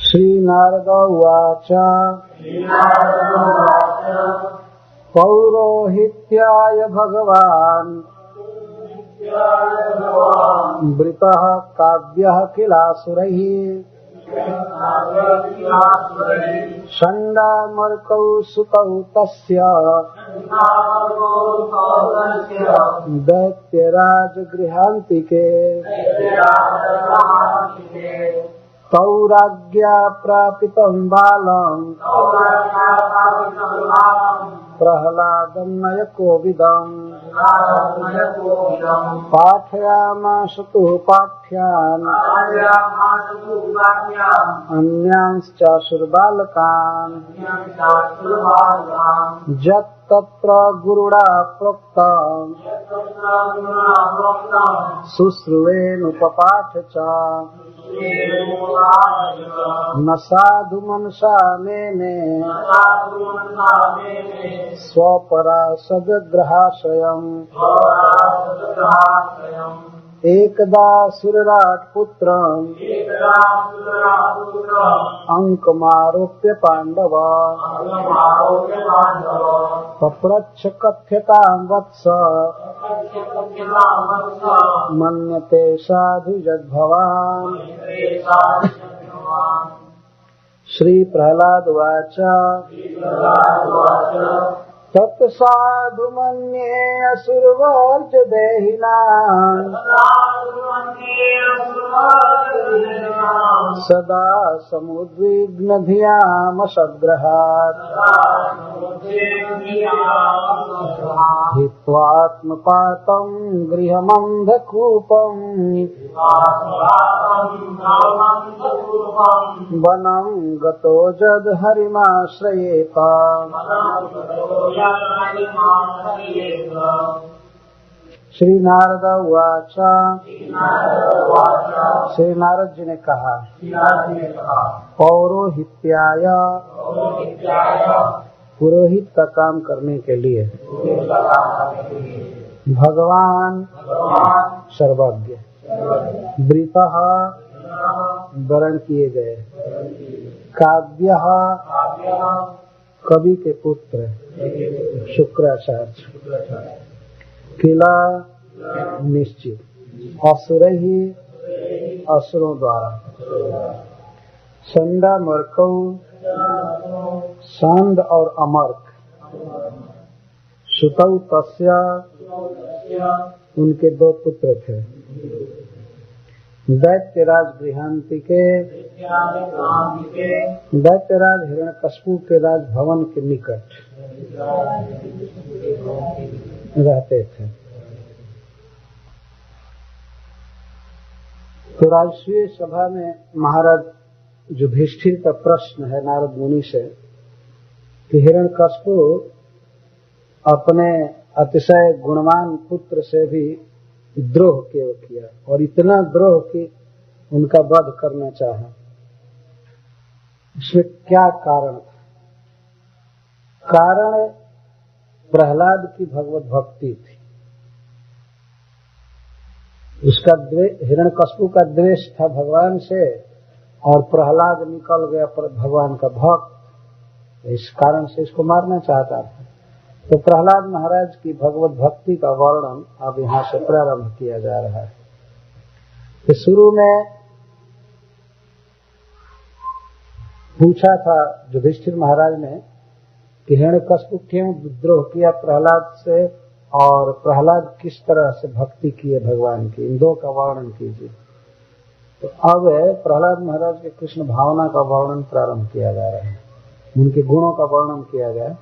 श्रीनारद उवाच पौरोहित्याय भगवान् वृतः काव्यः किलासुरैः षण्डामर्कौ सुतौ तस्य दैत्यराजगृहान्तिके तौ राज्ञा प्रापितं बालं प्रह्लादं नयकोविदम् पाठयामास तु पाठ्यान् अन्यांश्चाशुर्बालकान् यत्तत्र गुरुणा प्रोक्तं शुश्रुवेनुपपाठ च न साधु मनसा मेने स्वपरासद्ग्रहाश्रयम् एकदा सुरराट पुत्रम् अंकमारोप्य पांडव पप्रच्छ कथ्यतां वत्स मन्यते साधु यद्भवान्। श्री प्रह्लाद उवाच तत्साधु मन्ये असुरवर्ज देहिनां सदा समुद्विग्न धियाम सद्ग्रहात् हित्वात्मपातं गृहमन्धकूपम् वनं गतो जद हरिमाश्रयेत। श्री नारद उवाच श्री नारद जी ने कहा पौरोहित्याय पुरोहित का काम करने के लिए भगवान सर्वज्ञ वृतः वरण किए गए काव्यः कवि के पुत्र शुक्राचार्य किला निश्चित असुर ही असुरों द्वारा संडा मर्कौ सांड और अमर्क सुतौ तस्या उनके दो पुत्र थे दैत्यराज गृहांति के दैत्यराज हिरण्यकश्यप के राजभवन के निकट रहते थे। तो राजसूय सभा में महाराज युधिष्ठिर का प्रश्न है नारद मुनि से कि हिरण्यकश्यप अपने अतिशय गुणवान पुत्र से भी द्रोह किया और इतना द्रोह कि उनका वध करना चाहा। इसमें क्या कारण था? कारण प्रहलाद की भगवत भक्ति थी। उसका हिरण्यकश्यप का द्वेष था भगवान से और प्रहलाद निकल गया पर भगवान का भक्त, इस कारण से इसको मारना चाहता था। तो प्रहलाद महाराज की भगवत भक्ति का वर्णन अब यहाँ से प्रारंभ किया जा रहा है। तो शुरू में पूछा था युधिष्ठिर महाराज ने कि हिरण्यकश्यप क्यों विद्रोह किया प्रहलाद से और प्रहलाद किस तरह से भक्ति की है भगवान की, इन दो का वर्णन कीजिए। तो अब प्रहलाद महाराज के कृष्ण भावना का वर्णन प्रारंभ किया जा रहा है, उनके गुणों का वर्णन किया गया।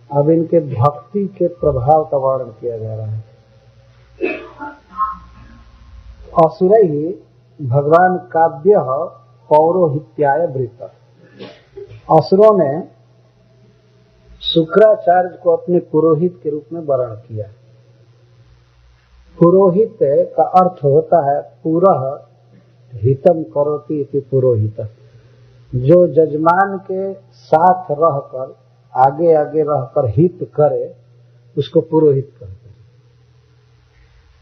अब इनके भक्ति के प्रभाव का वर्णन किया जा रहा है। असुरैः भगवान काव्यः पौरोहित्याय वृत। असुरों ने शुक्राचार्य को अपने पुरोहित के रूप में वर्ण किया। पुरोहित का अर्थ होता है पुरः हितम करोति इति पुरोहित, जो जजमान के साथ रहकर आगे आगे रहकर हित करे उसको पुरोहित कहते हैं।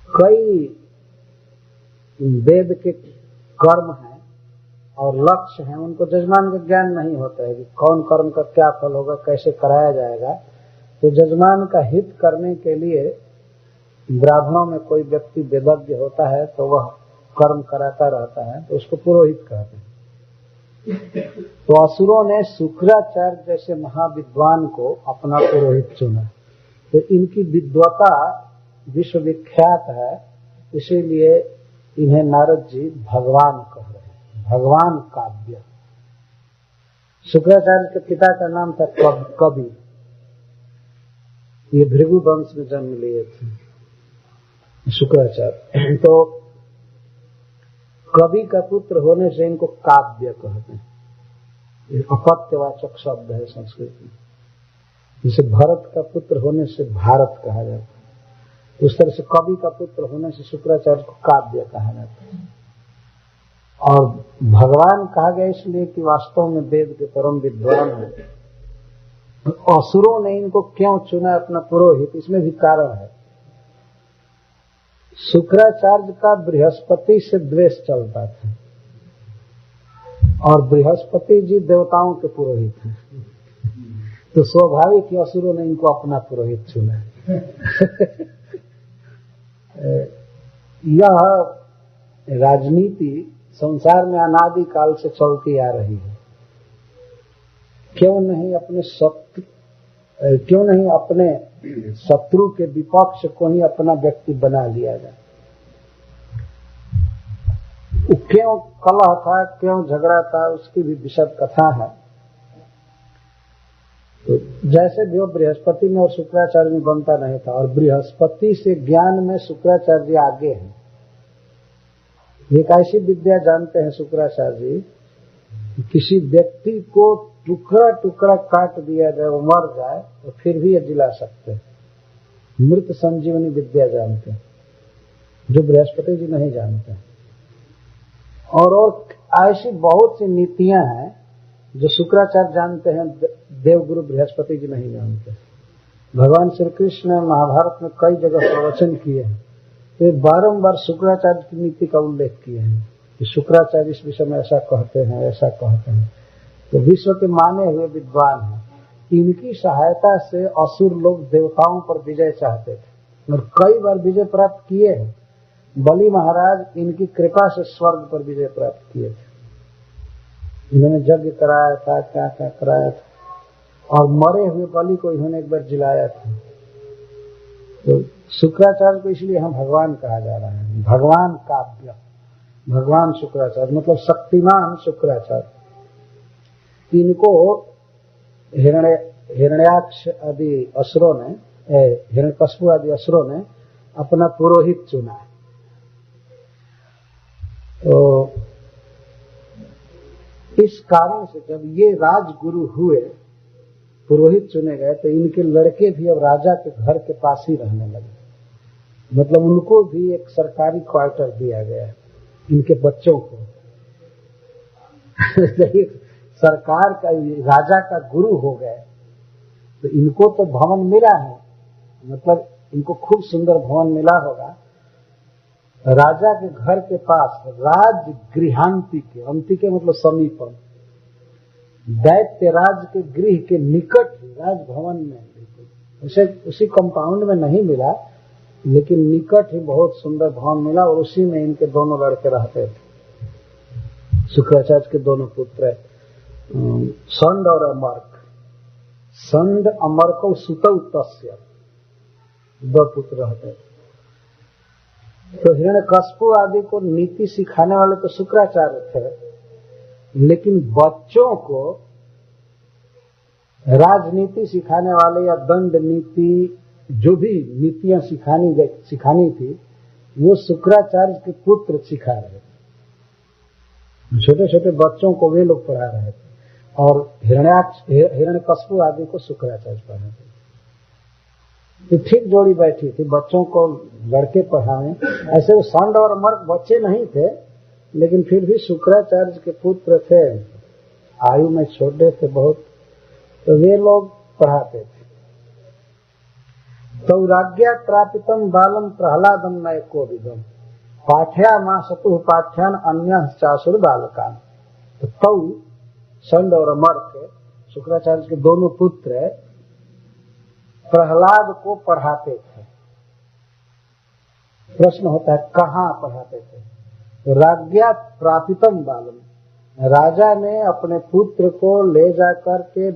कई वेद के कर्म हैं और लक्ष्य हैं उनको जजमान का ज्ञान नहीं होता है कि कौन कर्म का क्या फल होगा, कैसे कराया जाएगा। तो जजमान का हित करने के लिए ब्राह्मणों में कोई व्यक्ति वेदज्ञ होता है तो वह कर्म कराता रहता है, तो उसको पुरोहित कहते हैं। तो असुरों ने शुक्राचार्य जैसे महाविद्वान को अपना पुरोहित चुना। तो इनकी विद्वता विश्वविख्यात है, इसीलिए इन्हें नारद जी भगवान कह रहे हैं, भगवान काव्य। शुक्राचार्य के पिता का नाम था कवि। ये भृगु वंश में जन्म लिए थे शुक्राचार्य। तो कवि का पुत्र होने से इनको काव्य कहते हैं। ये अपत्यवाचक शब्द है संस्कृत में। जैसे भरत का पुत्र होने से भारत कहा जाता है, उस तरह से कवि का पुत्र होने से शुक्राचार्य को काव्य कहा जाता है। और भगवान कहा गया इसलिए कि वास्तव में वेद के परम विद्वान है। असुरों ने इनको क्यों चुना अपना पुरोहित, इसमें भी कारण है। शुक्राचार्य का बृहस्पति से द्वेष चलता था और बृहस्पति जी देवताओं के पुरोहित हैं, तो स्वाभाविक ही असुरों ने इनको अपना पुरोहित चुना। यह राजनीति संसार में अनादि काल से चलती आ रही है। क्यों नहीं अपने शत्रु के विपक्ष को ही अपना व्यक्ति बना लिया जाए। क्यों कलह था, क्यों झगड़ा था, उसकी भी विशद कथा है। तो जैसे भी वो बृहस्पति में और शुक्राचार्य में बनता नहीं था, और बृहस्पति से ज्ञान में शुक्राचार्य आगे हैं। एक ऐसी विद्या जानते हैं शुक्राचार्य जी, किसी व्यक्ति को टुकड़ा टुकड़ा काट दिया जाए, वो मर जाए तो फिर भी ये जिला सकते हैं। मृत संजीवनी विद्या जानते हैं, जो बृहस्पति जी नहीं जानते। और ऐसी बहुत सी नीतियां हैं जो शुक्राचार्य जानते हैं, देवगुरु बृहस्पति जी नहीं जानते। भगवान श्री कृष्ण ने महाभारत में कई जगह प्रवचन किए हैं, तो बारंबार शुक्राचार्य की नीति का उल्लेख किए हैं कि शुक्राचार्य इस विषय में ऐसा कहते हैं, ऐसा कहते हैं। तो विश्व के माने हुए विद्वान हैं। इनकी सहायता से असुर लोग देवताओं पर विजय चाहते थे और कई बार विजय प्राप्त किए हैं। बलि महाराज इनकी कृपा से स्वर्ग पर विजय प्राप्त किए थे। इन्होंने यज्ञ कराया था, क्या क्या कराया था, और मरे हुए बलि को इन्होंने एक बार जिलाया था। तो शुक्राचार्य को इसलिए हम भगवान कहा जा रहा है, भगवान काव्य, भगवान शुक्राचार्य मतलब शक्तिमान शुक्राचार्य। इनको हिरण्याक्ष आदि असुरों ने, हिरण्यकश्यप आदि असुरों ने अपना पुरोहित चुना। तो इस कारण से जब ये राजगुरु हुए, पुरोहित चुने गए, तो इनके लड़के भी अब राजा के घर के पास ही रहने लगे। मतलब उनको भी एक सरकारी क्वार्टर दिया गया है, इनके बच्चों को। सरकार का, राजा का गुरु हो गए, तो इनको तो भवन मिला है, मतलब इनको खूब सुंदर भवन मिला होगा। राजा के घर के पास, राज गृहांतिके, अंतिके मतलब समीपम, दैत्य राज के गृह के निकट राजभवन में, उसे उसी कंपाउंड में नहीं मिला, लेकिन निकट ही बहुत सुंदर भवन मिला, और उसी में इनके दोनों लड़के रहते थे। शुक्राचार्य के दोनों पुत्र, संड और अमर्क। संड अमर्क सुतौ तस्य, दो पुत्र रहते थे। तो हिरण्यकश्यप आदि को नीति सिखाने वाले तो शुक्राचार्य थे, लेकिन बच्चों को राजनीति सिखाने वाले या दंड नीति, जो भी नीतियां सिखानी थी, वो शुक्राचार्य के पुत्र सिखा रहे थे। छोटे छोटे बच्चों को वे लोग पढ़ा रहे थे, और हिरण्यकश्यप आदि को शुक्राचार्य पढ़ा रहे थे। तो ठीक जोड़ी बैठी थी, बच्चों को लड़के पढ़ाने। ऐसे वो संड और अमर्क बच्चे नहीं थे, लेकिन फिर भी शुक्राचार्य के पुत्र थे, आयु में छोटे थे बहुत, तो वे लोग पढ़ाते थे। तो राज्ञा प्रापितम बालम प्रहलादम नयको विदम पाठ्या मां सतु पाठ्यान अन्य चासुर बालकान। तो तऊ संड और अमर्त्य शुक्राचार्य के दोनों पुत्र प्रहलाद को पढ़ाते थे। प्रश्न होता है कहाँ पढ़ाते थे? तो राज्ञा प्रापितम बालम, राजा ने अपने पुत्र को ले जाकर के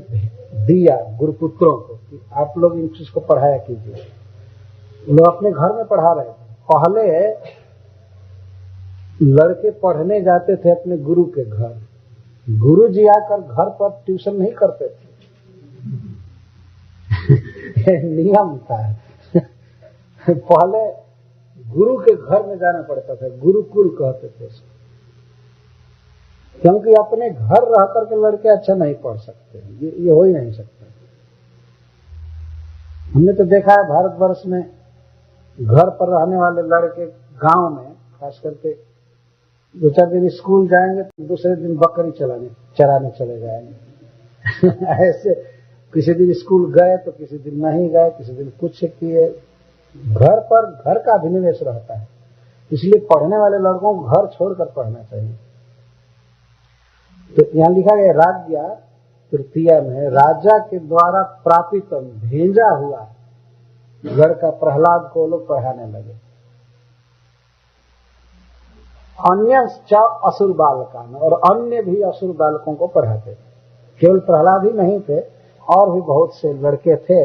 दिया गुरुपुत्रों को कि आप लोग इन चीज को पढ़ाया कीजिए। लोग अपने घर में पढ़ा रहे थे। पहले लड़के पढ़ने जाते थे अपने गुरु के घर, गुरु जी आकर घर पर ट्यूशन नहीं करते थे। नियम था। पहले गुरु के घर में जाना पड़ता था, गुरुकुल कहते थे उसको, क्योंकि अपने घर रह करके लड़के अच्छा नहीं पढ़ सकते, ये हो ही नहीं सकता। हमने तो देखा है भारतवर्ष में घर पर रहने वाले लड़के गांव में खास करके 2-4 दिन स्कूल जाएंगे तो दूसरे दिन बकरी चराने चले जाएंगे। ऐसे किसी दिन स्कूल गए तो किसी दिन नहीं गए, किसी दिन कुछ किए। घर पर घर का अभिनिवेश रहता है, इसलिए पढ़ने वाले लड़कों को घर छोड़कर पढ़ना चाहिए। तो यहाँ लिखा गया राज्ञा तृतीया में राजा के द्वारा प्रापित भेजा हुआ लड़का प्रहलाद को लोग पढ़ाने लगे। अन्य असुर बालकान, और अन्य भी असुर बालकों को पढ़ाते थे। केवल प्रहलाद ही नहीं थे, और भी बहुत से लड़के थे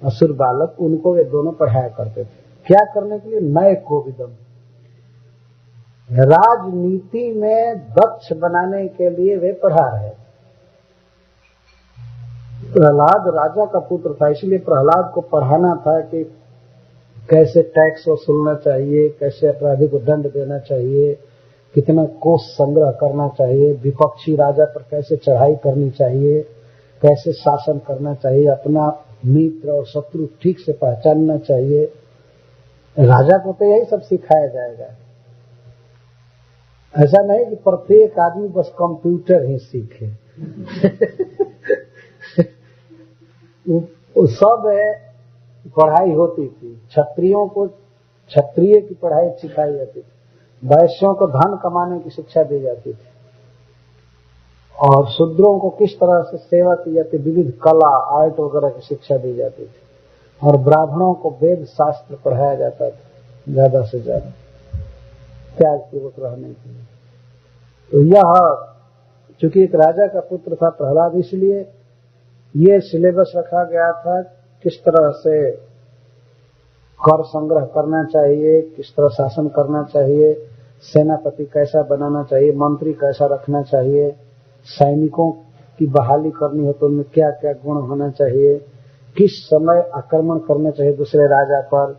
असुर बालक, उनको वे दोनों पढ़ाया करते थे। क्या करने के लिए? नए कोविदम, राजनीति में दक्ष बनाने के लिए वे पढ़ा रहे थे। प्रहलाद राजा का पुत्र था, इसलिए प्रहलाद को पढ़ाना था कि कैसे टैक्स वसूलना चाहिए, कैसे अपराधी को दंड देना चाहिए, कितना कोष संग्रह करना चाहिए, विपक्षी राजा पर कैसे चढ़ाई करनी चाहिए, कैसे शासन करना चाहिए, अपना मित्र और शत्रु ठीक से पहचानना चाहिए। राजा को तो यही सब सिखाया जाएगा। ऐसा नहीं कि प्रत्येक आदमी बस कंप्यूटर ही सीखे। वो सब पढ़ाई होती थी। क्षत्रियों को क्षत्रिय की पढ़ाई सिखाई जाती थी, वैश्यों को धन कमाने की शिक्षा दी जाती थी, और शूद्रों को किस तरह से सेवा की जाती, विविध कला आर्ट वगैरह की शिक्षा दी जाती थी, और ब्राह्मणों को वेद शास्त्र पढ़ाया जाता था ज्यादा से ज्यादा त्याग पूर्वक रहने के लिए। तो यह चूंकि एक राजा का पुत्र था प्रहलाद, इसलिए ये सिलेबस रखा गया था किस तरह से कर संग्रह करना चाहिए, किस तरह शासन करना चाहिए, सेनापति कैसा बनाना चाहिए, मंत्री कैसा रखना चाहिए, सैनिकों की बहाली करनी हो तो उनमें क्या क्या गुण होना चाहिए, किस समय आक्रमण करना चाहिए दूसरे राजा पर,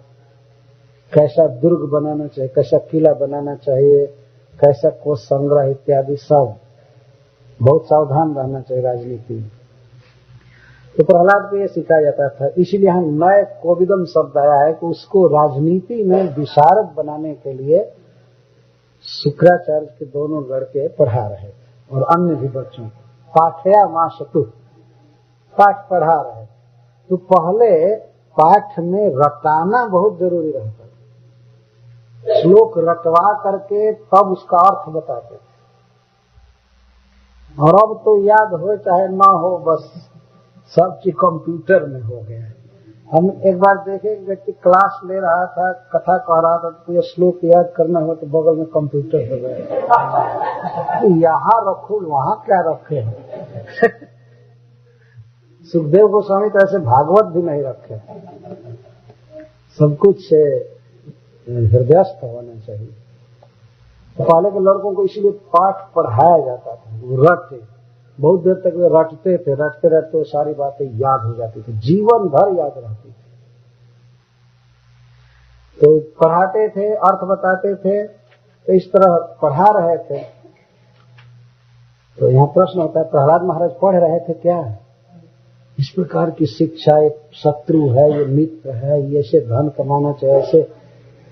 कैसा दुर्ग बनाना चाहिए, कैसा किला बनाना चाहिए, कैसा कोष संग्रह इत्यादि सब बहुत सावधान रहना चाहिए राजनीति में। तो प्रहलाद को यह सिखाया जाता था। इसीलिए यहाँ नए कोविदम शब्द आया है कि उसको राजनीति में विशारद बनाने के लिए शुक्राचार्य के दोनों लड़के पढ़ा रहे थे, और अन्य भी बच्चों को पाठया मां शतु पाठ पढ़ा रहे थे। तो पहले पाठ में रटाना बहुत जरूरी रहता था, श्लोक रटवा करके तब उसका अर्थ बताते थे। और अब तो याद हो चाहे ना हो, बस सब चीज कंप्यूटर में हो गया है। हम एक बार देखे व्यक्ति क्लास ले रहा था, कथा कह रहा था, तो ये श्लोक याद करना हो तो बगल में कंप्यूटर हो गया। यहाँ रखो वहाँ क्या रखे हैं। सुखदेव गोस्वामी तो ऐसे भागवत भी नहीं रखे, सब कुछ हृदयस्थ होना चाहिए। तो पहले के लड़कों को इसीलिए पाठ पढ़ाया जाता था, वो रटे, बहुत देर तक वे रटते थे, रटते रटते सारी बातें याद हो जाती थी, जीवन भर याद रहती थी। तो पढ़ाते थे, अर्थ बताते थे, तो इस तरह पढ़ा रहे थे। तो यहाँ प्रश्न होता है, प्रहलाद महाराज पढ़ रहे थे क्या? इस प्रकार की शिक्षा, ये शत्रु है, ये मित्र है, ये ऐसे धन कमाना चाहिए, ऐसे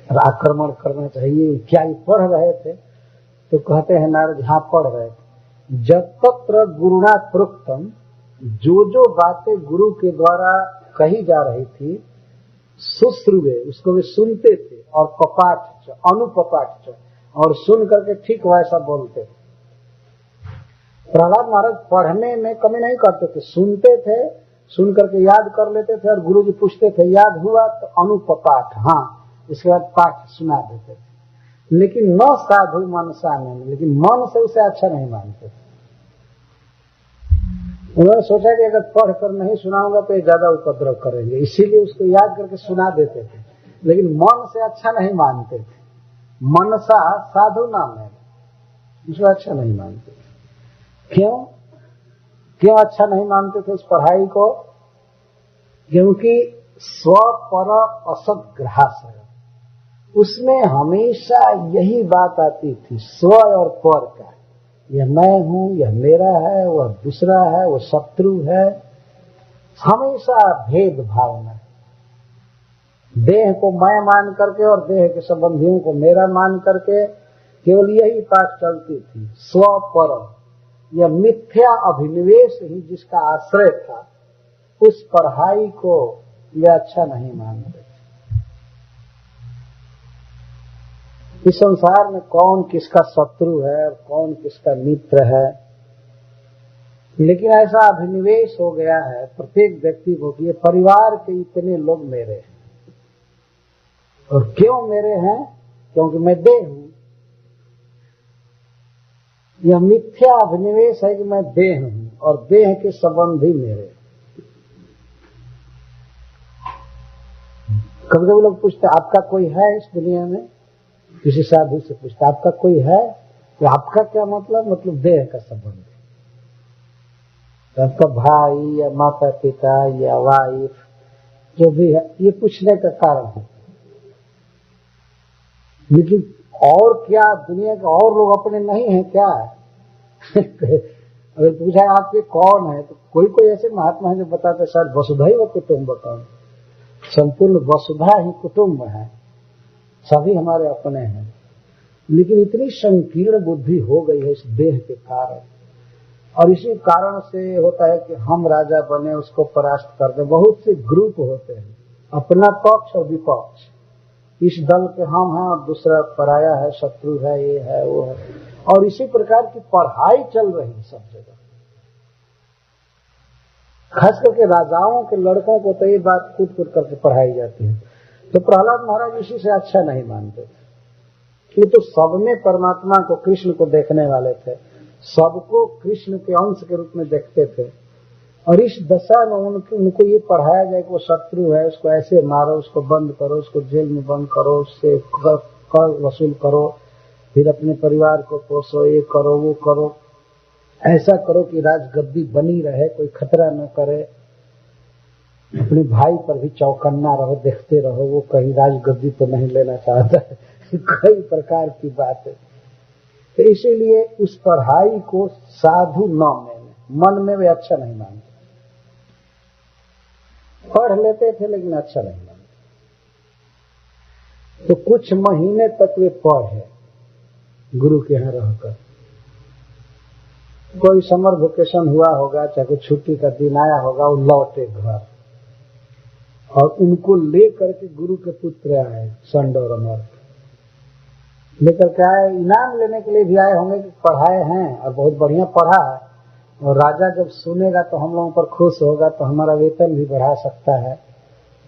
आक्रमण करना चाहिए, क्या ये पढ़ रहे थे? तो कहते हैं नारद, हाँ पढ़ रहे थे। जतत्र गुरुणा प्रोक्तम, जो जो बातें गुरु के द्वारा कही जा रही थी, सुश्रुवे, उसको वे सुनते थे, और पपाठ अनुपपाठ, और सुन करके ठीक वैसा बोलते थे। प्रहलाद महाराज पढ़ने में कमी नहीं करते थे, सुनते थे, सुन करके याद कर लेते थे और गुरु जी पूछते थे याद हुआ तो अनुपपाठ, हाँ, इसके बाद पाठ सुना देते थे। लेकिन न साधु मनसा में, लेकिन मन से उसे अच्छा नहीं मानते थे। उन्होंने सोचा कि अगर पढ़ कर नहीं सुनाऊंगा तो ये ज्यादा उपद्रव करेंगे, इसीलिए उसको याद करके सुना देते थे, लेकिन मन से अच्छा नहीं मानते थे। मनसा साधु नाम है, उसको अच्छा नहीं मानते थे। क्यों अच्छा नहीं मानते थे उस पढ़ाई को? क्योंकि स्व पर असद्ग्रास है, उसमें हमेशा यही बात आती थी, स्व और पर का, यह मैं हूं, यह मेरा है, वह दूसरा है, वह शत्रु है, हमेशा भेद भावना, देह को मैं मान करके और देह के संबंधियों को मेरा मान करके केवल यही बात चलती थी। स्व पर, यह मिथ्या अभिनिवेश ही जिसका आश्रय था, उस पढ़ाई को यह अच्छा नहीं मानते। इस संसार में कौन किसका शत्रु है और कौन किसका मित्र है, लेकिन ऐसा अभिनिवेश हो गया है प्रत्येक व्यक्ति को कि ये परिवार के इतने लोग मेरे हैं। और क्यों मेरे हैं? क्योंकि मैं देह हूं। यह मिथ्या अभिनिवेश है कि मैं देह हूं और देह के संबंधी मेरे। कभी कभी लोग पूछते आपका कोई है इस दुनिया में? किसी साधु से पूछते आपका कोई है? तो आपका क्या मतलब देह का संबंध। आपका भाई या माता पिता या वाइफ जो भी है, ये पूछने का कारण है। लेकिन और क्या दुनिया के और लोग अपने नहीं हैं क्या? अगर पूछा आपके कौन है तो कोई ऐसे महात्मा है जो बताते शायद वसुधैव कुटुम्बकम, संपूर्ण वसुधा ही कुटुम्ब है, सभी हमारे अपने हैं। लेकिन इतनी संकीर्ण बुद्धि हो गई है इस देह के कारण, और इसी कारण से होता है कि हम राजा बने उसको परास्त कर दें। बहुत से ग्रुप होते हैं, अपना पक्ष और विपक्ष, इस दल के हम हैं और दूसरा पराया है, शत्रु है, ये है वो है, और इसी प्रकार की पढ़ाई चल रही है सब जगह। खास करके राजाओं के लड़कों को तो ये बात कूट कूट करके पढ़ाई जाती है। तो प्रहलाद महाराज इसी से अच्छा नहीं मानते थे, कि तो सब में परमात्मा को, कृष्ण को देखने वाले थे, सबको कृष्ण के अंश के रूप में देखते थे। और इस दशा में उनको ये पढ़ाया जाए कि वो शत्रु है, उसको ऐसे मारो, उसको बंद करो, उसको जेल में बंद करो, उससे कर वसूल करो, फिर अपने परिवार को पोसो, ये करो वो करो, ऐसा करो कि राजगद्दी बनी रहे, कोई खतरा न करे, अपने भाई पर भी चौकन्ना रहो, देखते रहो वो कहीं राजगद्दी तो नहीं लेना चाहता है। कई प्रकार की बात है। तो इसीलिए उस पढ़ाई को साधु न मन में वे अच्छा नहीं मानते। पढ़ लेते थे लेकिन अच्छा नहीं मानते। तो कुछ महीने तक वे पढ़े गुरु के यहाँ रहकर। कोई समर वेकेशन हुआ होगा, चाहे कोई छुट्टी का दिन आया होगा, वो लौटे घर और उनको ले करके गुरु के पुत्र आए, संड और अमर लेकर के आए। इनाम लेने के लिए भी आए होंगे कि पढ़ाए हैं और बहुत बढ़िया पढ़ा है, और राजा जब सुनेगा तो हम लोगों पर खुश होगा, तो हमारा वेतन भी बढ़ा सकता है,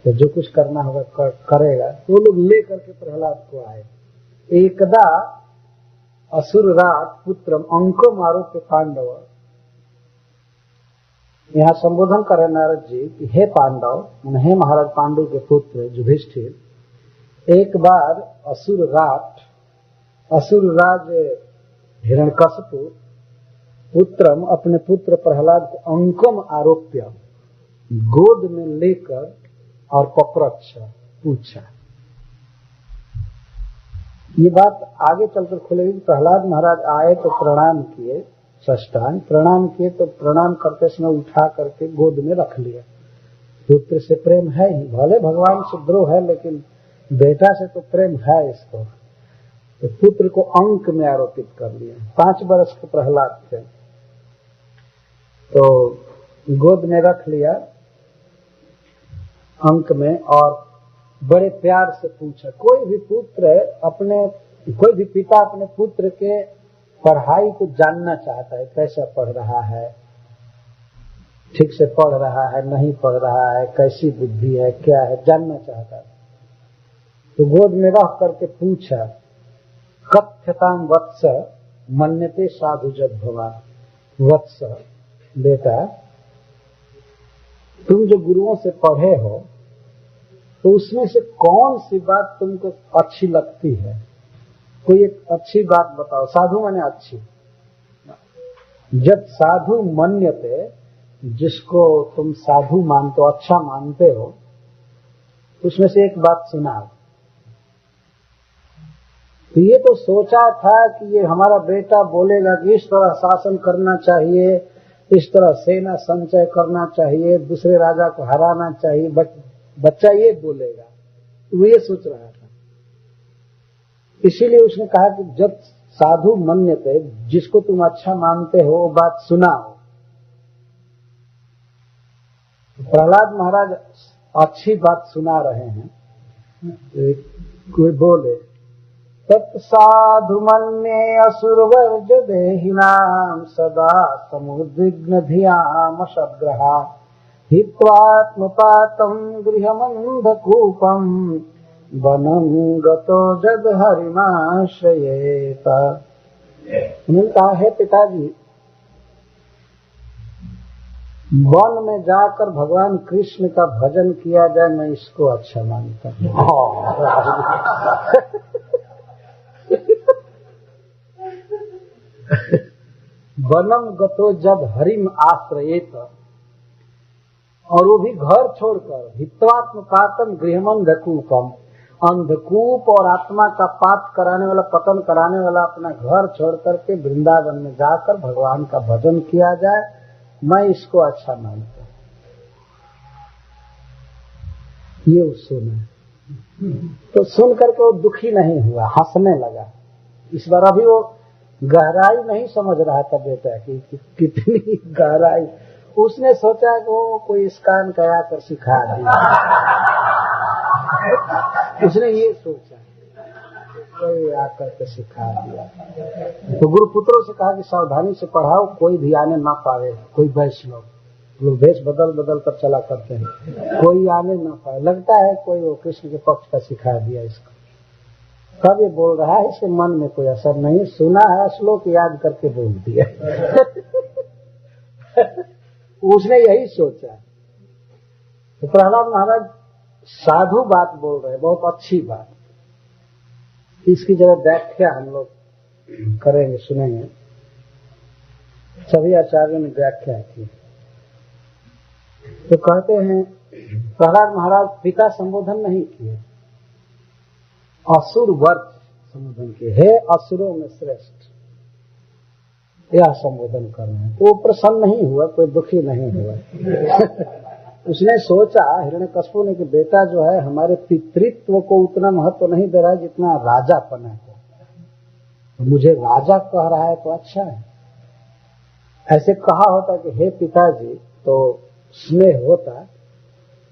तो जो कुछ करना होगा करेगा। तो वो लोग ले करके प्रहलाद को आए। एकदा असुरराट पुत्रम अंकम आरोप्य पांडव, यहाँ संबोधन करे नारद जी कि हे पांडव, हे महाराज पांडु के पुत्र युधिष्ठिर, एक बार असुरराज हिरण्यकशिपु पुत्रम अपने पुत्र प्रहलाद को अंकम आरोप्य गोद में लेकर और पप्रच्छ पूछा। ये बात आगे चलकर खुलेगी। प्रहलाद महाराज आए तो प्रणाम किए, साष्टांग प्रणाम किए, तो प्रणाम करते समय उठा करके गोद में रख लिया। पुत्र से प्रेम है ही, भले भगवान से द्रोह है लेकिन बेटा से तो प्रेम है इसको। तो पुत्र को अंक में आरोपित कर लिया। 5 वर्ष के प्रहलाद थे, तो गोद में रख लिया अंक में, और बड़े प्यार से पूछा। कोई भी पिता अपने पुत्र के पढ़ाई को जानना चाहता है, कैसा पढ़ रहा है, ठीक से पढ़ रहा है, नहीं पढ़ रहा है, कैसी बुद्धि है, क्या है, जानना चाहता है। तो गोद में रख करके पूछा, कथ्यताम वत्स मन्यते साधु जब भवान। वत्स बेटा, तुम जो गुरुओं से पढ़े हो तो उसमें से कौन सी बात तुमको अच्छी लगती है, कोई एक अच्छी बात बताओ। साधु माने अच्छी। जब साधु मन्यते, जिसको तुम साधु मानते हो, अच्छा मानते हो, उसमें से एक बात सुनाओ। तो ये तो सोचा था कि ये हमारा बेटा बोलेगा कि इस तरह शासन करना चाहिए, इस तरह सेना संचय करना चाहिए, दूसरे राजा को हराना चाहिए, बच्चा ये बोलेगा, वो ये सोच रहा था। इसीलिए उसने कहा कि जब साधु मन्यते, जिसको तुम अच्छा मानते हो वो बात सुनाओ। प्रहलाद महाराज अच्छी बात सुना रहे हैं। कोई बोले, तत्साधु मन्ये असुरवर्ज देहिनाम सदा समुद्विग्न धियाम सद्ग्रहा हित्वात्मपातं गृहमन्धकूपं वनं गतो जद हरिमाश्रयेत। उन्होंने कहा, है पिताजी, वन में जाकर भगवान कृष्ण का भजन किया जाए, मैं इसको अच्छा मानता हूँ। वनम गतो जब हरिम आश्रयेत, और वो भी घर छोड़कर, हित्वात्म पातम गृहमंधकूपम, अंधकूप और आत्मा का पात कराने वाला, पतन कराने वाला अपना घर छोड़ करके वृंदावन में जाकर भगवान का भजन किया जाए, मैं इसको अच्छा मानता हूँ। ये सुना तो सुन करके वो दुखी नहीं हुआ, हंसने लगा। इस बार अभी वो गहराई नहीं समझ रहा था बेटा की कितनी गहराई। उसने सोचा कि वो कोई स्कान करा कर सिखा दिया। उसने ये सोचा कोई आकर के सिखा दिया। तो गुरुपुत्रों से कहा कि सावधानी से पढ़ाओ, कोई भी आने ना पावे, कोई वैष्णव लोग भेष बदल बदल कर चला करते हैं, कोई आने ना पाए। लगता है कोई वो कृष्ण के पक्ष का सिखा दिया इसको। तब ये बोल रहा है, इसके मन में कोई असर नहीं, सुना है, श्लोक याद करके बोल दिया। उसने यही सोचा। तो प्रहलाद महाराज साधु बात बोल रहे हैं, बहुत अच्छी बात। इसकी जरा व्याख्या हम लोग करेंगे, सुनेंगे। सभी आचार्यों ने व्याख्या की। तो कहते हैं, प्रहलाद महाराज पिता संबोधन नहीं किए, असुर वर्ग संबोधन किए। हे असुरों में श्रेष्ठ, यह संबोधन कर रहे हैं। तो वो प्रसन्न नहीं हुआ, कोई दुखी नहीं हुआ। उसने सोचा, हिरण्यकश्यप ने, कि बेटा जो है हमारे पितृत्व को उतना महत्व नहीं दे रहा है जितना राजापना को। तो मुझे राजा कह रहा है तो अच्छा है। ऐसे कहा होता कि हे पिताजी तो स्नेह होता,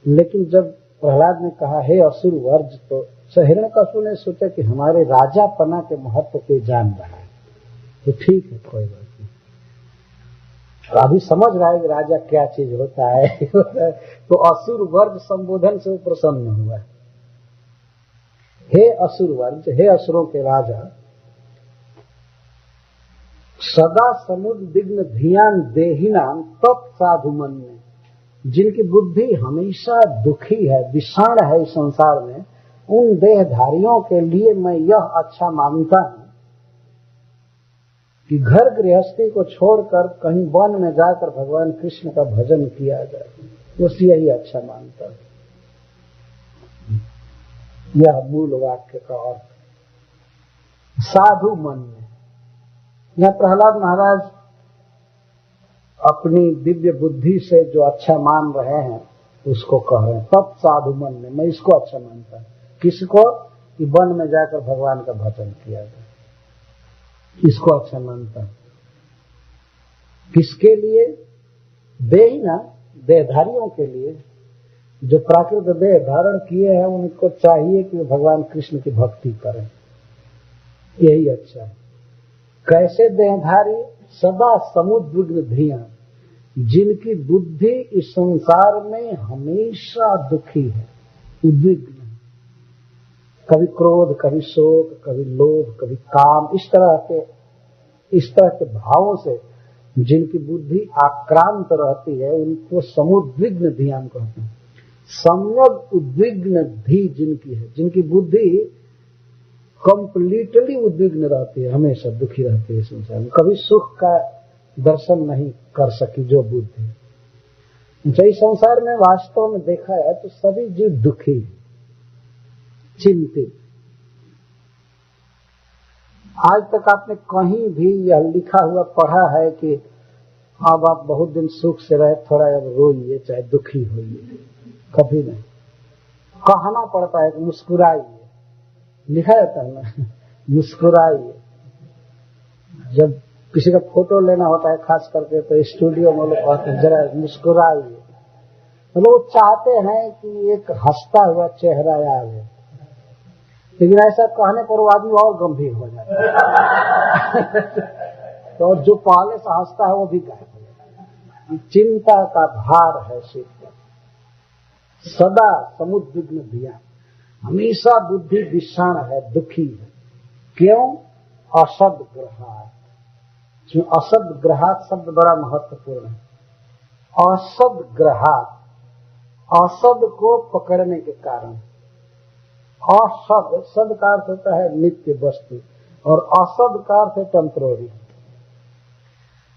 लेकिन जब प्रहलाद ने कहा हे असुर वर्ज, तो हिरण्यकश्यप ने सोचा कि हमारे राजापना के महत्व को जान रहा है, तो ठीक है, कोई बात नहीं। अभी समझ रहा है कि राजा क्या चीज होता है। तो असुर वर्ग संबोधन से वो प्रसन्न हुआ। हे असुर वर्ग, हे असुरों के राजा, सदा समुद्विग्न धियान देहिनाम तत्साधु मन में, जिनकी बुद्धि हमेशा दुखी है, विषाण है इस संसार में, उन देहधारियों के लिए मैं यह अच्छा मानता हूं कि घर गृहस्थी को छोड़कर कहीं वन में जाकर भगवान कृष्ण का भजन किया जाए, बस यही अच्छा मानता हूं। यह मूल वाक्य का अर्थ। साधु मन में, यह प्रहलाद महाराज अपनी दिव्य बुद्धि से जो अच्छा मान रहे हैं उसको कह रहे हैं। तत्साधु मन में, मैं इसको अच्छा मानता हूं। किसको? कि वन में जाकर भगवान का भजन किया जाए, इसको अच्छा मानता हूं। किसके लिए? देहिना, देहधारियों के लिए, जो प्राकृत देह धारण किए हैं उनको चाहिए कि भगवान कृष्ण की भक्ति करें, यही अच्छा है। कैसे देहधारी? सदा समुद्विग्न धिया, जिनकी बुद्धि इस संसार में हमेशा दुखी है, उद्विग्न, कभी क्रोध, कभी शोक, कभी लोभ, कभी काम, इस तरह के भावों से जिनकी बुद्धि आक्रांत रहती है उनको समुद्विग्न धियान कहते हैं। सम्यक उद्विग्न धी जिनकी है, जिनकी बुद्धि कंप्लीटली उद्विग्न रहती है, हमेशा दुखी रहती है संसार में, कभी सुख का दर्शन नहीं कर सकी जो बुद्धि। तो इस संसार में वास्तव में देखा है तो सभी जीव दुखी, चिंतित। आज तक आपने कहीं भी यह लिखा हुआ पढ़ा है कि अब आप बहुत दिन सुख से रहे, थोड़ा अब रोइए, चाहे दुखी होइए? कभी नहीं। कहना पड़ता है कि मुस्कुराइए, लिखा जाता है ना, मुस्कुराइए। जब किसी का फोटो लेना होता है खास करके तो स्टूडियो में लोग कहते हैं जरा मुस्कुराइए। लोग चाहते हैं कि एक हंसता हुआ चेहरा आवे, लेकिन ऐसा कहने पर वो आदमी और गंभीर हो जाता है। तो जो पहले से हंसता है वो भी गायब हो जाता है। चिंता का भार है सिर पर, सदा समुद्विग्न धिया, हमेशा बुद्धि विषण है, दुखी है। क्यों? असद ग्रहात। असद ग्रहात शब्द बड़ा महत्वपूर्ण है। असद ग्रहात, असद को पकड़ने के कारण। असद, सद का अर्थ होता है नित्य वस्तु और असद का अर्थ है टेम्पररी।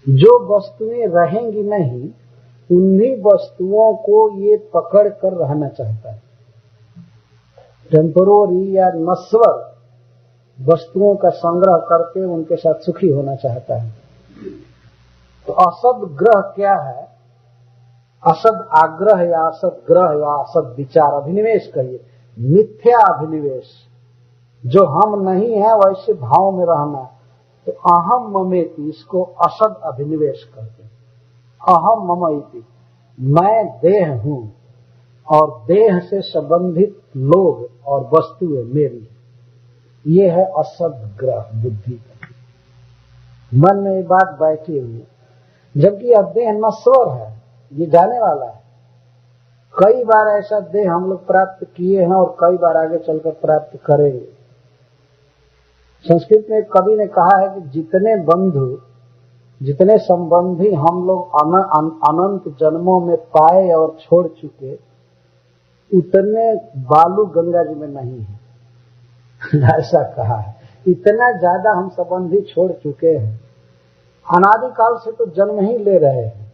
जो वस्तुएं रहेंगी नहीं उन्हीं वस्तुओं को ये पकड़ कर रहना चाहता है। टेम्पररी या नश्वर वस्तुओं का संग्रह करके उनके साथ सुखी होना चाहता है। तो असद ग्रह क्या है? असद आग्रह या असद ग्रह या असद विचार, अभिनिवेश कहिए, मिथ्या अभिनिवेश, जो हम नहीं है वैसे भाव में रहना। तो अहम ममेति, इसको असद अभिनिवेश करते हैं। अहम मम इति, मैं देह हूं और देह से संबंधित लोग और वस्तुएं मेरी, ये है असद ग्रह बुद्धि। मन में ये बात बैठी हुई है, जबकि यह देह नश्वर है, ये जाने वाला है। कई बार ऐसा देह हम लोग प्राप्त किए हैं और कई बार आगे चलकर प्राप्त करेंगे। संस्कृत में कवि ने कहा है कि जितने बंधु, जितने संबंधी हम लोग अनंत जन्मों में पाए और छोड़ चुके, उतने बालू गंगा जी में नहीं है। ऐसा कहा है, इतना ज्यादा हम संबंधी छोड़ चुके हैं। अनादिकाल से तो जन्म ही ले रहे हैं,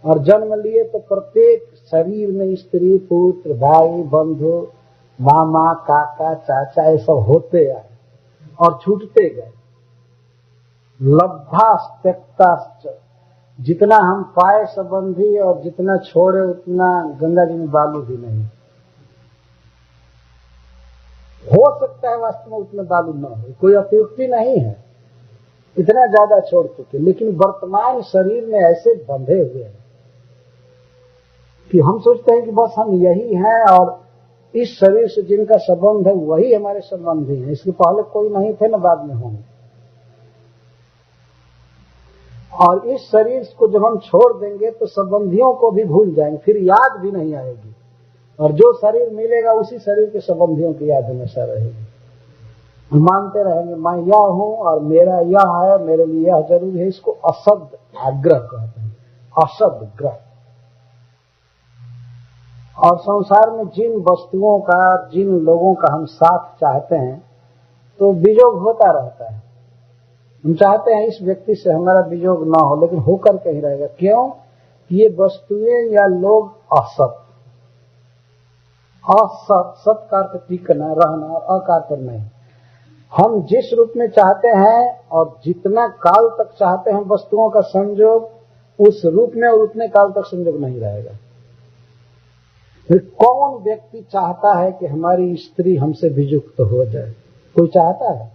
और जन्म लिए तो प्रत्येक शरीर में स्त्री, पुत्र, भाई, बंधु, मामा, काका, चाचा, ये सब होते आए और छूटते गए। लब्धास्त्यक्ताश्च, जितना हम पाए संबंधी और जितना छोड़े उतना गंगा जी में बालू भी नहीं। हो सकता है वास्तव में उतना बालू न हो, कोई अतियुक्ति नहीं है, इतना ज्यादा छोड़ चुके, लेकिन वर्तमान शरीर में ऐसे बंधे हुए हैं कि हम सोचते हैं कि बस हम यही हैं और इस शरीर से जिनका संबंध है वही हमारे संबंधी हैं। इसके पहले कोई नहीं थे, न बाद में होंगे। और इस शरीर को जब हम छोड़ देंगे तो संबंधियों को भी भूल जाएंगे, फिर याद भी नहीं आएगी, और जो शरीर मिलेगा उसी शरीर के संबंधियों की याद हमेशा रहेगी। मानते रहेंगे मैं यह हूं और मेरा यह है, मेरे लिए यह जरूरी है। इसको असद आग्रह कहते हैं, असद ग्रह। और संसार में जिन वस्तुओं का, जिन लोगों का हम साथ चाहते हैं तो वियोग होता रहता है। हम चाहते हैं इस व्यक्ति से हमारा वियोग ना हो, लेकिन होकर के ही रहेगा। क्यों? ये वस्तुएं या लोग असत, असत, सत का अर्थ टिकना, रहना, और अकार पर नहीं। हम जिस रूप में चाहते हैं और जितना काल तक चाहते हैं वस्तुओं का संयोग, उस रूप में और उतने काल तक संयोग नहीं रहेगा। फिर कौन व्यक्ति चाहता है कि हमारी स्त्री हमसे वियुक्त हो जाए? कोई चाहता है?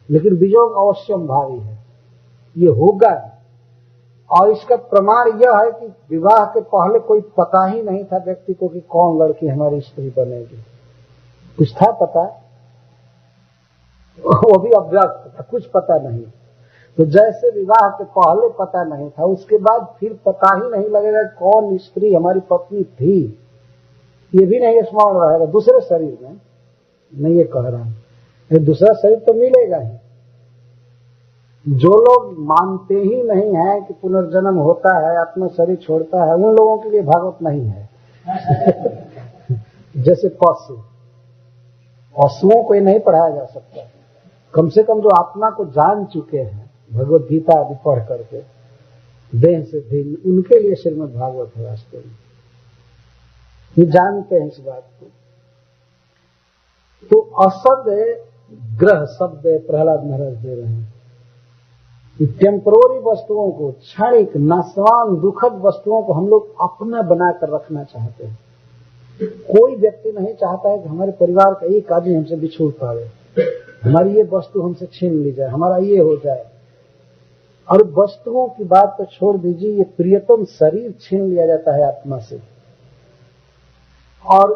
लेकिन वियोग अवश्यंभावी है, ये होगा। और इसका प्रमाण यह है कि विवाह के पहले कोई पता ही नहीं था व्यक्ति को कि कौन लड़की हमारी स्त्री बनेगी। कुछ था पता? वो भी अव्यक्त था, कुछ पता नहीं। तो जैसे विवाह के पहले पता नहीं था, उसके बाद फिर पता ही नहीं लगेगा कौन स्त्री हमारी पत्नी थी, ये भी नहीं स्मरण रहेगा दूसरे शरीर में। मैं ये कह रहा हूं, ये दूसरा शरीर तो मिलेगा ही। जो लोग मानते ही नहीं है कि पुनर्जन्म होता है, आत्मा शरीर छोड़ता है, उन लोगों के लिए भागवत नहीं है। जैसे पशुओं को ये नहीं पढ़ाया जा सकता। कम से कम जो आत्मा को जान चुके हैं भगवत गीता आदि पढ़ करके देह से भिन्न, उनके लिए श्रीमद् भागवत है वास्तव में। ये जानते हैं इस बात को। तो असद ग्रह शब्द प्रहलाद महाराज दे रहे हैं। टेम्पररी वस्तुओं को, क्षणिक नाशवान दुखद वस्तुओं को हम लोग अपना बनाकर रखना चाहते हैं। कोई व्यक्ति नहीं चाहता है कि हमारे परिवार का एक आदमी हमसे बिछुड़ पाए, हमारी ये वस्तु हमसे छीन ली जाए, हमारा ये हो जाए। और वस्तुओं की बात तो छोड़ दीजिए, ये प्रियतम शरीर छीन लिया जाता है आत्मा से, और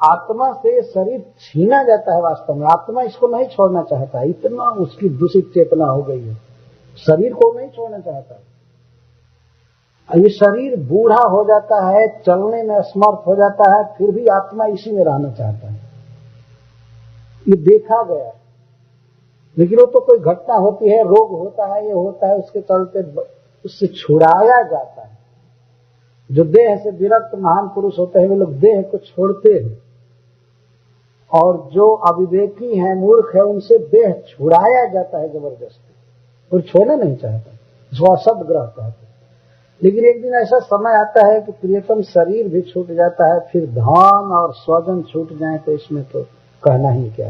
आत्मा से शरीर छीना जाता है। वास्तव में आत्मा इसको नहीं छोड़ना चाहता, इतना उसकी दूषित चेतना हो गई है, शरीर को नहीं छोड़ना चाहता। ये शरीर बूढ़ा हो जाता है, चलने में असमर्थ हो जाता है, फिर भी आत्मा इसी में रहना चाहता है। ये देखा गया। लेकिन वो तो कोई घटना होती है, रोग होता है, ये होता है, उसके चलते उससे छुड़ाया जाता है। जो देह से विरक्त महान पुरुष होते हैं वे लोग देह को छोड़ते हैं, और जो अविवेकी हैं, मूर्ख है, उनसे देह छुड़ाया जाता है जबरदस्ती, कोई छोड़ना नहीं चाहता, जो असद ग्रह कहते हैं। लेकिन एक दिन ऐसा समय आता है कि प्रियतम शरीर भी छूट जाता है, फिर धन और स्वजन छूट जाए तो इसमें तो कहना ही क्या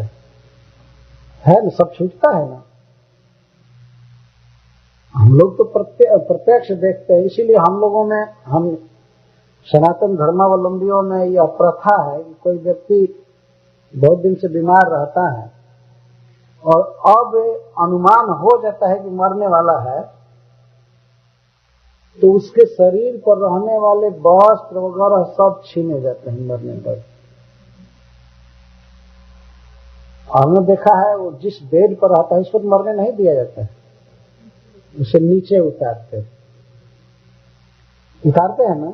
है ना, सब छूटता है ना। हम लोग तो प्रत्यक्ष देखते हैं, इसीलिए हम लोगों में, हम सनातन धर्मावलंबियों में यह प्रथा है कि कोई व्यक्ति बहुत दिन से बीमार रहता है और अब अनुमान हो जाता है कि मरने वाला है, तो उसके शरीर पर रहने वाले वस्त्र वगैरह सब छीने जाते हैं मरने पर। हमने देखा है वो जिस बेड पर रहता है उस पर मरने नहीं दिया जाता है, उसे नीचे उतारते हैं ना।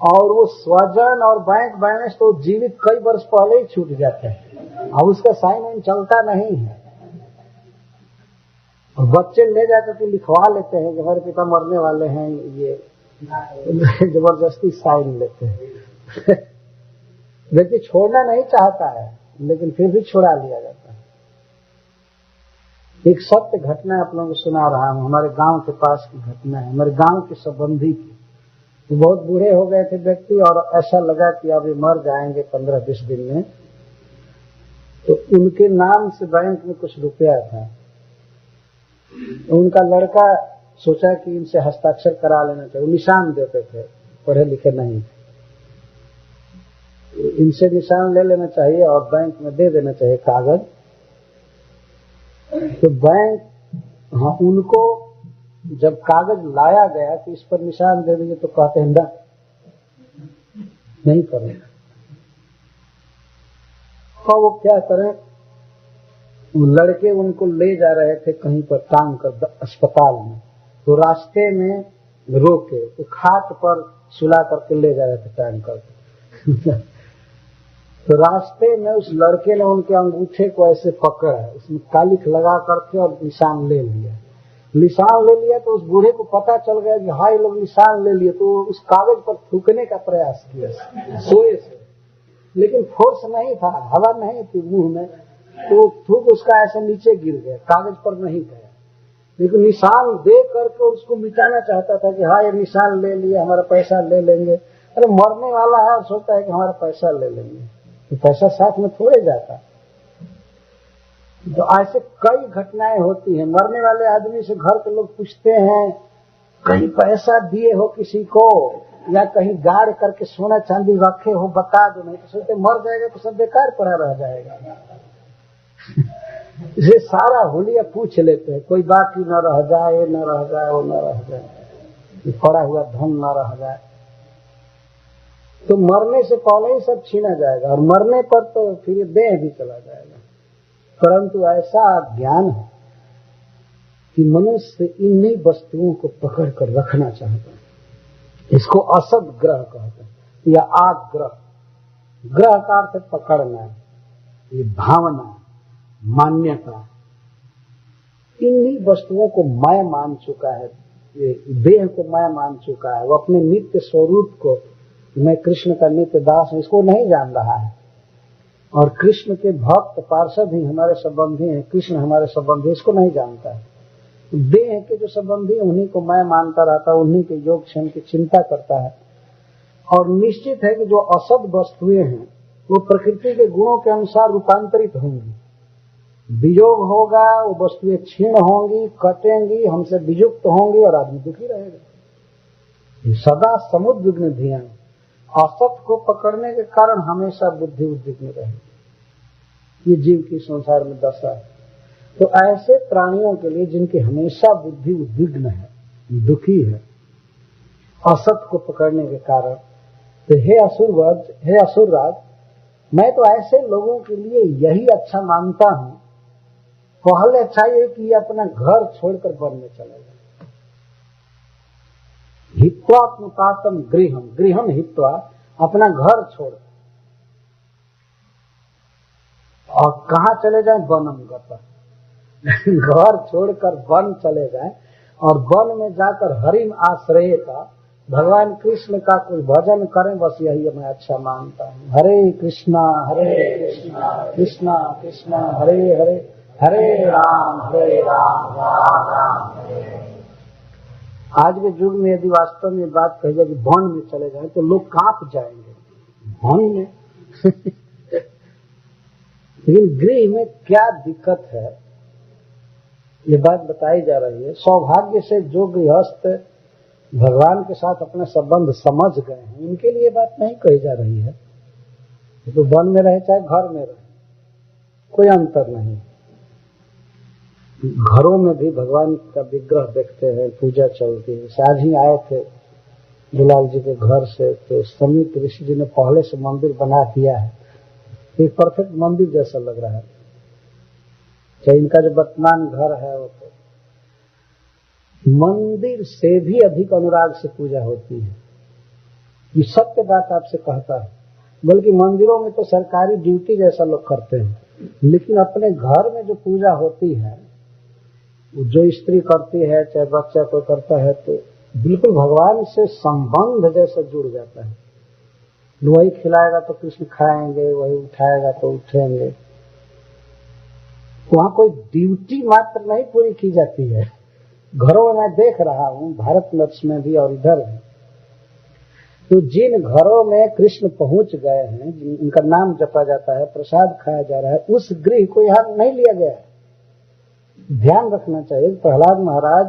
और वो स्वजन और बैंक बैलेंस तो जीवित कई वर्ष पहले ही छूट जाते हैं, अब उसका साइन वाइन चलता नहीं है। और बच्चे ले जाकर के लिखवा लेते हैं कि हमारे पिता मरने वाले हैं, ये जबरदस्ती साइन लेते हैं। व्यक्ति छोड़ना नहीं चाहता है, लेकिन फिर भी छुड़ा लिया जाता है। एक सत्य घटना आप लोगों को सुना रहा हूं, हमारे गांव के पास की घटना है, हमारे गांव के संबंधी की। वो बहुत बूढ़े हो गए थे व्यक्ति, और ऐसा लगा कि अभी मर जाएंगे 15-20 दिन में। तो उनके नाम से बैंक में कुछ रुपया था, उनका लड़का सोचा कि इनसे हस्ताक्षर करा लेना चाहिए। निशान देते थे, पढ़े लिखे नहीं थे, इनसे निशान ले लेना चाहिए और बैंक में दे देना चाहिए कागज। तो बैंक, हाँ, उनको जब कागज लाया गया कि इस पर निशान दे दीजिए, तो कहते हैं नहीं करें। और वो क्या करें, लड़के उनको ले जा रहे थे कहीं पर टांग कर अस्पताल में, तो रास्ते में रोके, तो खाट पर सुला करके ले जा रहे थे टांग कर। तो रास्ते में उस लड़के ने उनके अंगूठे को ऐसे पकड़ा, उसमें कालिख लगा करके और निशान ले लिया। तो उस बूढ़े को पता चल गया कि हाँ, ये लोग निशान ले लिए। तो उस कागज पर थूकने का प्रयास किया सोए से, लेकिन फोर्स नहीं था, हवा नहीं थी मुंह में, तो थूक उसका ऐसे नीचे गिर गया, कागज पर नहीं गया। लेकिन निशान दे करके उसको मिटाना चाहता था कि हाँ, ये निशान ले लिया, हमारा पैसा ले लेंगे। अरे मरने वाला है और सोचता है कि हमारा पैसा ले लेंगे, तो पैसा साथ में थोड़े जाता। तो ऐसे कई घटनाएं होती हैं। मरने वाले आदमी से घर के लोग पूछते हैं, कहीं पैसा दिए हो किसी को, या कहीं गाड़ करके सोना चांदी रखे हो, बता दो, नहीं तो सोचते मर जाएगा तो सब बेकार पड़ा रह जाएगा। इसे सारा हुलिया पूछ लेते हैं, कोई बाकी न रह जाए, न रह जाए, वो न रह जाए, पड़ा हुआ धन न रह जाए। तो मरने से पहले ही सब छीना जाएगा, और मरने पर तो फिर देह भी चला जाएगा। परंतु ऐसा ज्ञान है कि मनुष्य इन्हीं वस्तुओं को पकड़ कर रखना चाहता है। इसको असद ग्रह कहते हैं या आग्रह। ग्रह का अर्थ पकड़ना, ये भावना, मान्यता। इन्हीं वस्तुओं को मैं मान चुका है, ये देह को मैं मान चुका है। वो अपने नित्य स्वरूप को, मैं कृष्ण का नित्य दास हूं, इसको नहीं जान रहा है। और कृष्ण के भक्त पार्षद ही हमारे संबंधी हैं, कृष्ण हमारे संबंधी, इसको नहीं जानता है। देह के जो संबंधी उन्हीं को मैं मानता रहता है, उन्हीं के योगक्षेम की चिंता करता है। और निश्चित है कि जो असद वस्तुएं हैं वो प्रकृति के गुणों के अनुसार रूपांतरित होंगी। वियोग होगा, वो वस्तुएं क्षीण होंगी, कटेंगी, हमसे वियुक्त होंगी और आदमी दुखी रहेगा। सदा समुद्विग्न धिया, असत को पकड़ने के कारण हमेशा बुद्धि उद्विग्न रहेगी। ये जीव की संसार में दशा है। तो ऐसे प्राणियों के लिए जिनकी हमेशा बुद्धि उद्विग्न है, दुखी है असत को पकड़ने के कारण, तो हे असुरराज, मैं तो ऐसे लोगों के लिए यही अच्छा मानता हूं। पहले चाहिए कि ये अपना घर छोड़कर वन में चले जाए। हित्वात्मपातम गृहम, गृहम हित्वा, अपना घर छोड़, और कहां चले जाएं? वनम गता, घर छोड़कर वन चले जाएं और वन में जाकर हरिम आश्रय का, भगवान कृष्ण का कोई भजन करें, बस यही मैं अच्छा मानता हूं। हरे कृष्णा कृष्णा कृष्णा हरे हरे, हरे राम राम राम हरे हरे। आज के युग में यदि वास्तव में बात कही जाए कि वन में चले जाए तो लोग कांप जाएंगे। वन में लेकिन गृह में क्या दिक्कत है, ये बात बताई जा रही है। सौभाग्य से जो गृहस्थ भगवान के साथ अपना संबंध समझ गए हैं, इनके लिए बात नहीं कही जा रही है। तो वन में रहे चाहे घर में रहे, कोई अंतर नहीं। घरों में भी भगवान का विग्रह देखते हैं, पूजा चलती है। आज ही आए थे दुलाल जी के घर से, तो समीप ऋषि जी ने पहले से मंदिर बना दिया है। एक परफेक्ट मंदिर जैसा लग रहा है। चाहे इनका जो वर्तमान घर है वो तो मंदिर से भी अधिक अनुराग से पूजा होती है। ये सत्य बात आपसे कहता है। बल्कि मंदिरों में तो सरकारी ड्यूटी जैसा लोग करते हैं, लेकिन अपने घर में जो पूजा होती है, जो स्त्री करती है चाहे बच्चा कोई करता है, तो बिल्कुल भगवान से संबंध जैसा जुड़ जाता है। वही खिलाएगा तो कृष्ण खाएंगे, वही उठाएगा तो उठेंगे। वहां कोई ड्यूटी मात्र नहीं पूरी की जाती है। घरों में मैं देख रहा हूं, भारतवर्ष में भी और इधर भी, तो जिन घरों में कृष्ण पहुंच गए हैं, उनका नाम जपा जाता है, प्रसाद खाया जा रहा है, उस गृह को यहां नहीं लिया गया है। ध्यान रखना चाहिए। प्रहलाद महाराज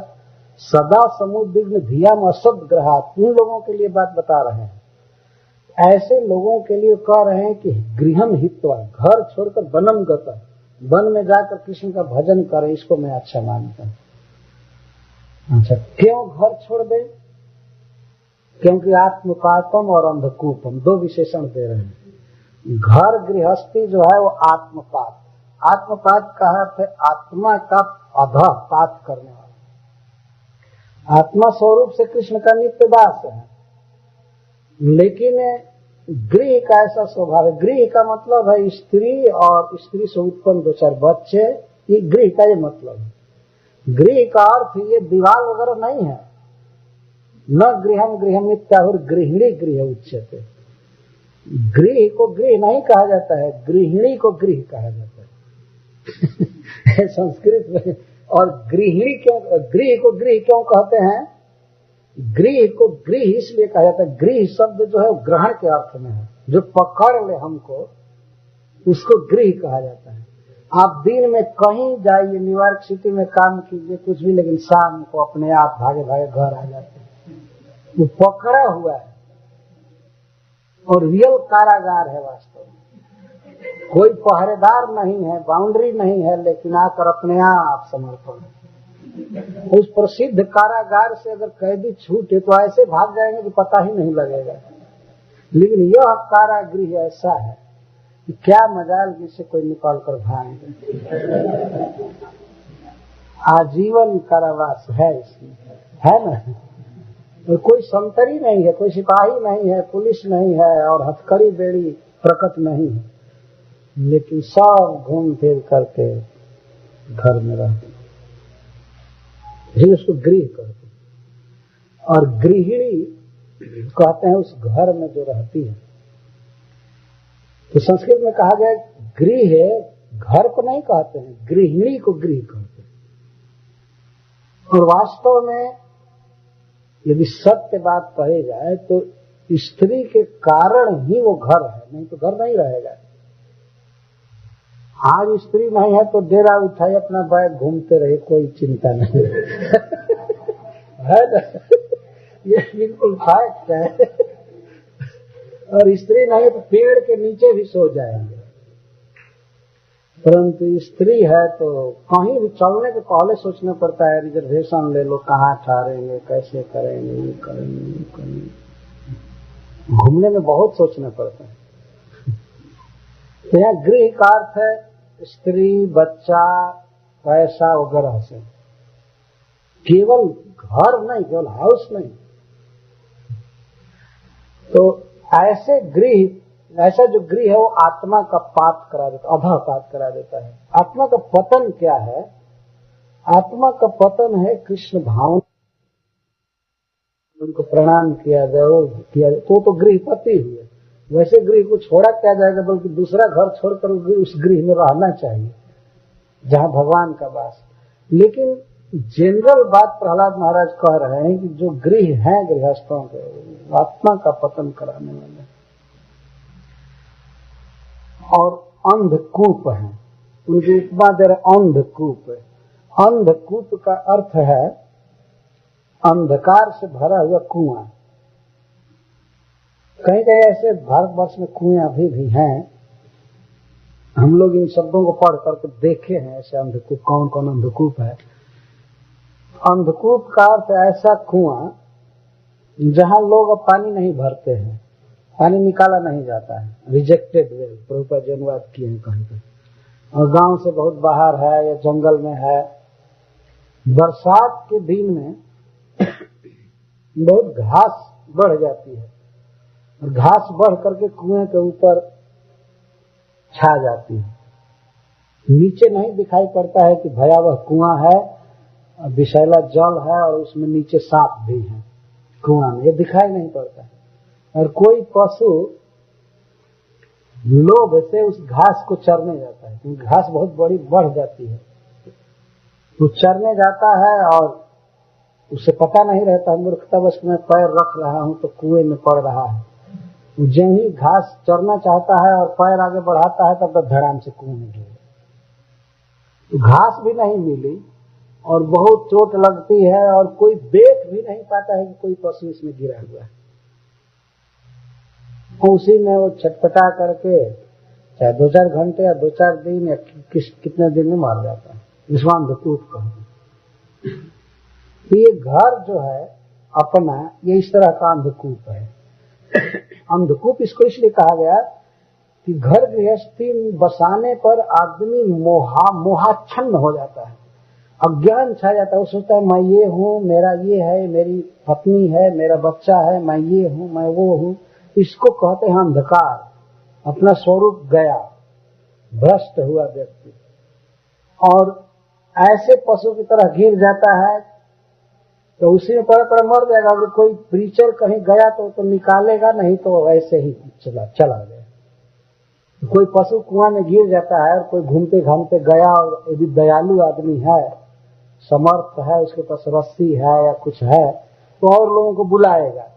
सदा समुद्विग्न धियाम असद ग्रहात, उन लोगों के लिए बात बता रहे हैं। ऐसे लोगों के लिए कह रहे हैं कि गृहम हित्वा, घर छोड़कर वनम गता, वन में जाकर कृष्ण का भजन करें, इसको मैं अच्छा मानता हूं। अच्छा, क्यों घर छोड़ दे? क्योंकि आत्मपातम और अंधकूपम दो विशेषण दे रहे हैं। घर गृहस्थी जो है वो आत्मपात, आत्मपात का अर्थ है आत्मा का अधः पात करने वाला। आत्मा स्वरूप से कृष्ण का नित्य दास है, लेकिन गृह का ऐसा स्वभाव है। गृह का मतलब है स्त्री और स्त्री से उत्पन्न दो चार बच्चे, ये गृह का ये मतलब है। गृह का अर्थ ये दीवार वगैरह नहीं है। न गृहम गृहमित्याहुर गृहिणी गृह उच्यते। गृह को गृह नहीं कहा जाता है, गृहिणी को गृह कहा जाता है संस्कृत में। और गृहिणी क्यों, गृह को गृह क्यों कहते हैं? गृह को गृह इसलिए कहा जाता है, गृह शब्द जो है ग्रहण के अर्थ में है, जो पकड़ ले हमको, उसको गृह कहा जाता है। आप दिन में कहीं जाइए, न्यूयॉर्क सिटी में काम कीजिए कुछ भी, लेकिन शाम को अपने आप भागे भागे घर आ जाते हैं। वो पकड़ा हुआ है और रियल कारागार है वास्तव में। कोई पहरेदार नहीं है, बाउंड्री नहीं है, लेकिन आकर अपने आप समर्पण। उस प्रसिद्ध कारागार से अगर कैदी छूटे तो ऐसे भाग जाएंगे कि पता ही नहीं लगेगा। लेकिन यह कारागृह ऐसा है कि क्या मजाल जिससे कोई निकाल कर भाग। आजीवन कारावास है इसमें, है ना। तो कोई संतरी नहीं है, कोई सिपाही नहीं है, पुलिस नहीं है और हथकड़ी बेड़ी प्रकट नहीं है, लेकिन सब घूम फिर करके घर में रहते, ही उसको गृह कहते हैं। और गृहिणी कहते हैं उस घर में जो रहती है। तो संस्कृत में कहा गया गृह, घर को नहीं कहते हैं, गृहिणी को गृह कहते हैं। और वास्तव में यदि सत्य बात कही जाए तो स्त्री के कारण ही वो घर है, नहीं तो घर नहीं रहेगा। आज स्त्री नहीं है तो डेरा उठाए अपना बैग घूमते रहे, कोई चिंता नहीं है ना, ये बिल्कुल फैक्ट है। और स्त्री नहीं है तो पेड़ के नीचे भी सो जाएंगे, परंतु स्त्री है तो कहीं भी चलने के पहले सोचना पड़ता है, रिजर्वेशन ले लो, कहाँ ठहरेंगे, कैसे करेंगे, ये करेंगे, ये करेंगे। घूमने में बहुत सोचना पड़ता है। तो यहाँ गृह का अर्थ है स्त्री, बच्चा, पैसा वगैरह से, केवल घर नहीं, केवल हाउस नहीं। तो ऐसे गृह, ऐसा जो गृह है वो आत्मा का पात करा देता, अधःपात करा देता है। आत्मा का पतन क्या है? आत्मा का पतन है कृष्ण भावना, उनको प्रणाम किया जाए, वो किया जाए तो गृहपति हुए। वैसे गृह को छोड़ा क्या जाएगा, बल्कि दूसरा घर छोड़कर उस गृह में रहना चाहिए जहां भगवान का वास। लेकिन जनरल बात प्रहलाद महाराज कह रहे हैं कि जो गृह है गृहस्थों के, आत्मा का पतन कराने वाले और अंधकूप है। उनकी उपमा दे रहे अंधकूप। अंधकूप का अर्थ है अंधकार से भरा हुआ कुआं। कहीं कहीं ऐसे भारतवर्ष में कुएं अभी भी हैं, हम लोग इन शब्दों को पढ़ करके देखे हैं। ऐसे अंधकूप, कौन कौन अंधकूप है? अंधकूप का अर्थ ऐसा कुआं जहां लोग अब पानी नहीं भरते हैं, पानी निकाला नहीं जाता है, रिजेक्टेड वेल, प्रभुपाद जी अनुवाद किए हैं कहीं पर, और गांव से बहुत बाहर है या जंगल में है। बरसात के दिन में बहुत घास बढ़ जाती है और घास बढ़ करके कुएं के ऊपर छा जाती है। नीचे नहीं दिखाई पड़ता है कि भयावह कुआं है, विषैला जल है और उसमें नीचे सांप भी है कुआं में, ये दिखाई नहीं पड़ता है। और कोई पशु लोभ से उस घास को चरने जाता है, क्योंकि घास बहुत बड़ी बढ़ जाती है, तो चरने जाता है और उसे पता नहीं रहता, मूर्खतावश में पैर रख रहा हूं तो कुएं में पड़ रहा है। जो ही घास चरना चाहता है और पैर आगे बढ़ाता है तब तक धड़ाम से कुएं में गिर, तो घास भी नहीं मिली और बहुत चोट लगती है और कोई देख भी नहीं पाता है कि कोई पशु इसमें गिरा हुआ है। उसी में वो छटपटा करके चाहे 2-4 घंटे या 2-4 दिन या कितने दिन में मार जाता है। विश्वांधकूप कहते हैं। तो ये घर जो है अपना, ये इस तरह का अंधकूप है। अंधकूप इसको इसलिए कहा गया कि घर गृहस्थी बसाने पर आदमी मोहाच्छन्न हो जाता है, अज्ञान छा जाता है। वो सोचता है मैं ये हूँ, मेरा ये है, मेरी पत्नी है, मेरा बच्चा है, मैं ये हूँ, मैं वो हूँ। इसको कहते हैं अंधकार, अपना स्वरूप गया, भ्रष्ट हुआ व्यक्ति। और ऐसे पशु की तरह गिर जाता है तो उसी में पड़ मर जाएगा। अगर कोई प्रीचर कहीं गया तो निकालेगा, नहीं तो वैसे ही चला गया। कोई पशु कुआं में गिर जाता है और कोई घूमते घामते गया और यदि दयालु आदमी है, समर्थ है, उसके पास रस्सी है या कुछ है, तो और लोगों को बुलाएगा,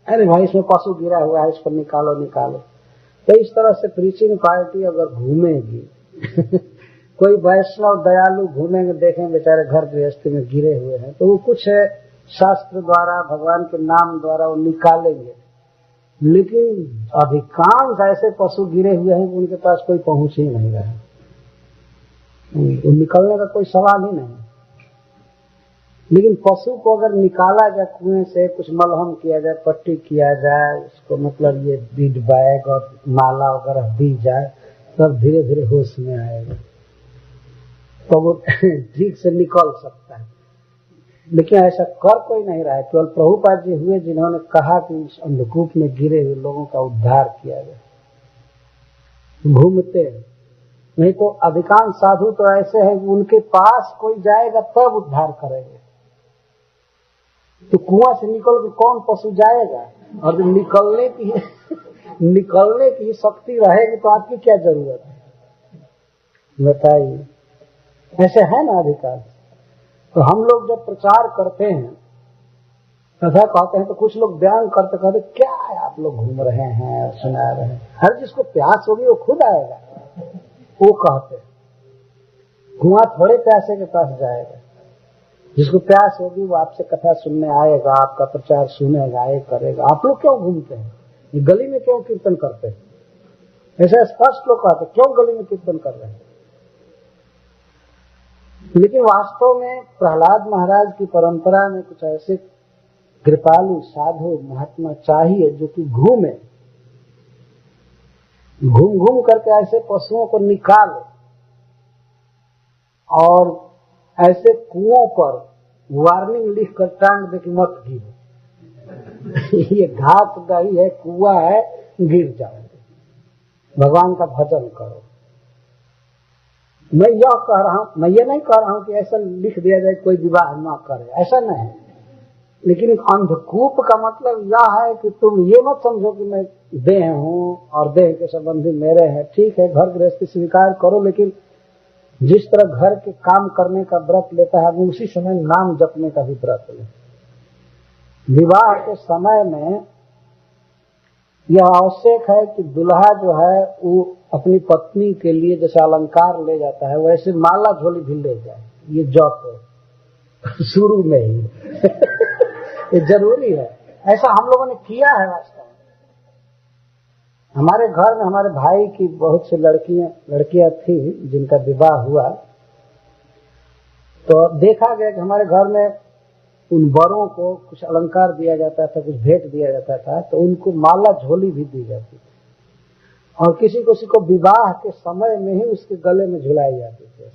अरे भाई इसमें पशु गिरा हुआ है, इसको निकालो निकालो। तो इस तरह से प्रीचिंग पार्टी अगर घूमेगी कोई वैष्णव दयालु घूमेंगे, देखेंगे बेचारे घर गृहस्थी में गिरे हुए हैं, तो वो कुछ शास्त्र द्वारा, भगवान के नाम द्वारा वो निकालेंगे। लेकिन अधिकांश ऐसे पशु गिरे हुए हैं कि उनके पास कोई पहुंच ही नहीं रहा, निकलने का कोई सवाल ही नहीं। लेकिन पशु को अगर निकाला जाए कुएं से, कुछ मलहम किया जाए, पट्टी किया जाए, उसको मतलब ये बीड बैग और माला वगैरह दी जाए, तब धीरे धीरे होश में आएगा। तो वो ठीक से निकल सकता है। लेकिन ऐसा कर कोई नहीं रहा है। केवल प्रभुपाद जी हुए जिन्होंने कहा कि इस अंधकूप में गिरे हुए लोगों का उद्धार किया गया। घूमते नहीं तो अधिकांश साधु तो ऐसे हैं कि उनके पास कोई जाएगा तब उद्धार करेंगे। तो कुआं से निकल के कौन पशु जाएगा? और जब निकलने की शक्ति रहेगी तो आपकी क्या जरूरत है, बताइए। ऐसे है ना अधिकांश। तो हम लोग जब प्रचार करते हैं कथा कहते हैं तो कुछ लोग बयान करते कहते क्या है आप लोग घूम रहे हैं सुना रहे हैं। हर जिसको प्यास होगी वो खुद आएगा। वो कहते हैं कुआं थोड़े प्यासे के पास जाएगा। जिसको प्यास होगी वो आपसे कथा सुनने आएगा, आपका प्रचार सुनेगा, ये करेगा। आप लोग क्यों घूमते हैं? ये गली में क्यों कीर्तन करते हैं? ऐसा स्पष्ट लोग कहते क्यों गली में कीर्तन कर रहे हैं? लेकिन वास्तव में प्रहलाद महाराज की परंपरा में कुछ ऐसे कृपालु साधु महात्मा चाहिए जो कि घूम घूम करके ऐसे पशुओं को निकाले और ऐसे कुओं पर वार्निंग लिख कर टांग दे कि मत गिरो। ये घात गई है, कुआं है, गिर जाओगे, भगवान का भजन करो। मैं यह कह रहा हूं, मैं ये नहीं कह रहा हूं कि ऐसा लिख दिया जाए कोई विवाह न करे, ऐसा नहीं। लेकिन अंधकूप का मतलब यह है कि तुम ये मत समझो कि मैं देह हूं और देह के संबंधी मेरे हैं। ठीक है, घर गृहस्थी स्वीकार करो, लेकिन जिस तरह घर के काम करने का व्रत लेता है उसी समय नाम जपने का भी व्रत ले। विवाह के समय में यह आवश्यक है कि दूल्हा जो है वो अपनी पत्नी के लिए जैसे अलंकार ले जाता है वैसे माला झोली भी ले जाए। ये जप है शुरू में ही ये जरूरी है। ऐसा हम लोगों ने किया है। वास्तव में हमारे घर में हमारे भाई की बहुत सी लड़कियां थी जिनका विवाह हुआ, तो देखा गया कि हमारे घर में उन बड़ों को कुछ अलंकार दिया जाता था, कुछ भेंट दिया जाता था, तो उनको माला झोली भी दी जाती थी और किसी को विवाह के समय में ही उसके गले में झुलाई जाती थी।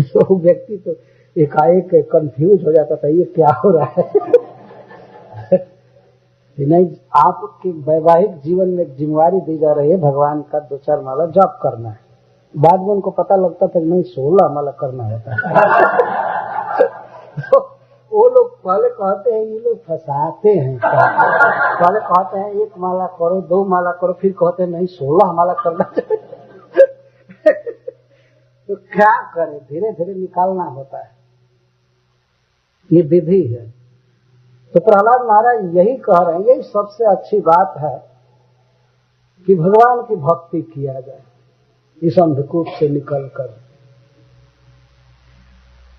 तो व्यक्ति तो एकाएक कंफ्यूज हो जाता था, ये क्या हो रहा है। नहीं, आपके वैवाहिक जीवन में एक जिम्मेवारी दी जा रही है, भगवान का 2-4 माला जप करना है। बाद में उनको पता लगता था कि नहीं 16 माला करना होता है। तो वो लोग पहले कहते हैं, ये लोग फंसाते हैं। पहले कहते हैं 1 माला करो, 2 माला करो, फिर कहते हैं नहीं 16 माला करना चाहिए। तो क्या करें, धीरे धीरे निकालना होता है, ये विधि है। तो प्रहलाद महाराज यही कह रहे हैं, यही सबसे अच्छी बात है कि भगवान की भक्ति किया जाए इस अंधकूप से निकलकर।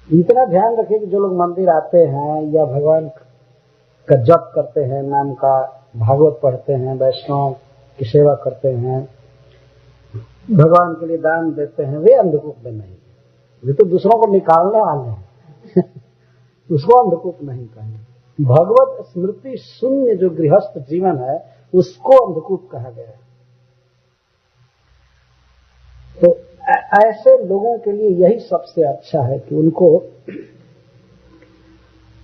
इतना ध्यान रखिए कि जो लोग मंदिर आते हैं या भगवान का जप करते हैं, नाम का भागवत पढ़ते हैं, वैष्णव की सेवा करते हैं, भगवान के लिए दान देते हैं, वे अंधकूप में नहीं, वे तो दूसरों को निकालने वाले हैं। उसको अंधकूप नहीं कहेंगे। भगवत स्मृति शून्य जो गृहस्थ जीवन है उसको अंधकूप कहा गया है। तो ऐसे लोगों के लिए यही सबसे अच्छा है कि उनको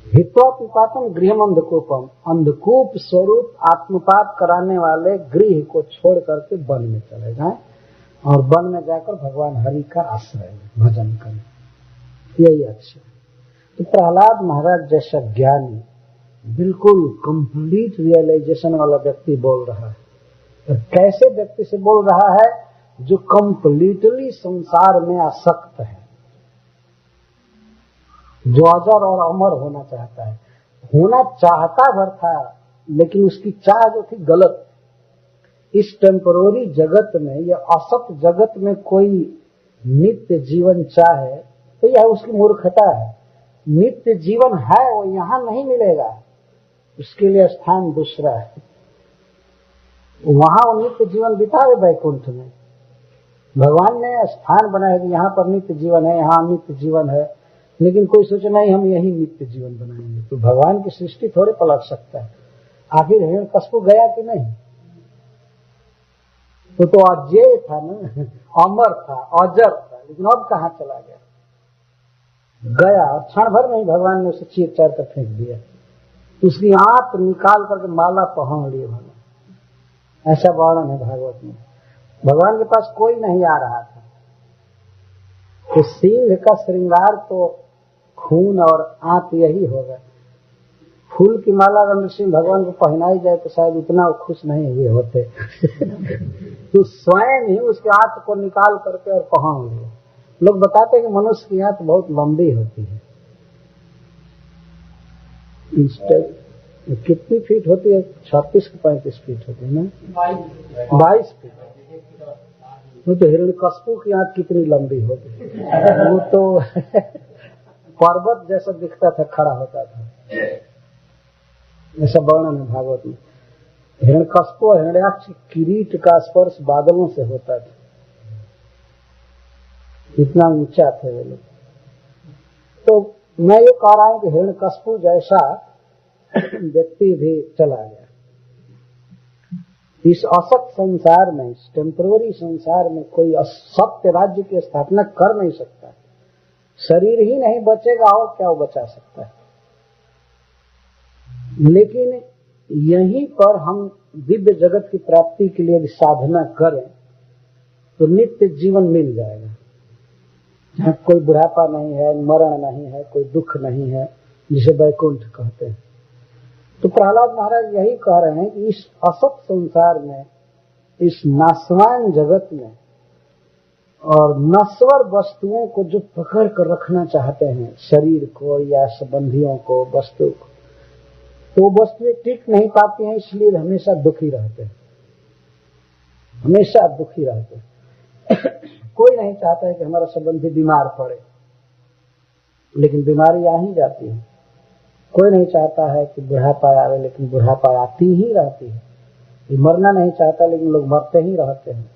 हित्वा पिपातम गृहम अंधकूपम, अंधकूप स्वरूप आत्मपात कराने वाले गृह को छोड़ करके वन में चले जाएं और वन में जाकर भगवान हरि का आश्रय भजन करें, यही अच्छा है। तो प्रहलाद महाराज जैसा ज्ञानी, बिल्कुल कंप्लीट रियलाइजेशन वाला व्यक्ति बोल रहा है। तो कैसे व्यक्ति से बोल रहा है? जो कंप्लीटली संसार में आसक्त है, जो अजर और अमर होना चाहता है, होना चाहता भर था, लेकिन उसकी चाह जो थी गलत। इस टेम्पररी जगत में या असत जगत में कोई नित्य जीवन चाहे तो यह उसकी मूर्खता है। नित्य जीवन है वो यहां नहीं मिलेगा, उसके लिए स्थान दूसरा है। वहां वो नित्य जीवन बितावे वैकुंठ में। भगवान ने स्थान बनाया कि यहाँ पर नित्य जीवन है, यहाँ नित्य जीवन है, लेकिन कोई सोचे नहीं हम यही नित्य जीवन बनाएंगे। तो भगवान की सृष्टि थोड़े पलट सकता है। आखिर हिरण्यकश्यप गया कि नहीं? तो अजय था ना, अमर था, अजर था, लेकिन अब कहाँ चला गया? गया और क्षण भर में ही भगवान ने उसे चीर चार कर फेंक दिया। उसकी आंत निकाल करके माला पहन लिए भगवान। ऐसा वर्णन है भागवत में। भगवान के पास कोई नहीं आ रहा था, तो सिंह का श्रृंगार तो खून और आंत यही होगा। फूल की माला अगर नृसिंह भगवान को पहनाई जाए तो शायद इतना खुश नहीं हुए होते। तो स्वयं ही उसके आंत को निकाल करके और पहन लिए। लोग बताते हैं कि मनुष्य की आंत बहुत लंबी होती है। कितनी फीट होती है? 36 की 35 फीट होती है ना? 22 फीट। वो तो हिरण्यकश्यप की आंत कितनी लंबी होती है, वो तो पर्वत जैसा दिखता था, खड़ा होता था। ऐसा वर्णन है भागवत में। हिरण्यकश्यप और हिरण्याक्ष किरीट का स्पर्श बादलों से होता था, इतना ऊंचा थे वे लोग। तो मैं ये कह रहा हूं कि हिरण्यकश्यप जैसा व्यक्ति भी चला गया। इस असत संसार में, इस टेम्पररी संसार में कोई सत्य राज्य की स्थापना कर नहीं सकता। शरीर ही नहीं बचेगा और क्या वो बचा सकता है। लेकिन यहीं पर हम दिव्य जगत की प्राप्ति के लिए साधना करें तो नित्य जीवन मिल जाएगा, जहाँ कोई बुढ़ापा नहीं है, मरण नहीं है, कोई दुख नहीं है, जिसे वैकुंठ कहते हैं। तो प्रहलाद महाराज यही कह रहे हैं कि इस असत संसार में, इस नाशवान जगत में और नश्वर वस्तुओं को जो पकड़ कर रखना चाहते हैं, शरीर को या संबंधियों को, वस्तु को, तो वस्तुएं टिक नहीं पाती हैं, इसलिए हमेशा दुखी रहते हैं, हमेशा दुखी रहते हैं। कोई नहीं चाहता है कि हमारा संबंधी बीमार पड़े, लेकिन बीमारी आ ही जाती है। कोई नहीं चाहता है कि बुढ़ापा आवे, लेकिन बुढ़ापा आती ही रहती है। ये मरना नहीं चाहता, लेकिन लोग मरते ही रहते हैं।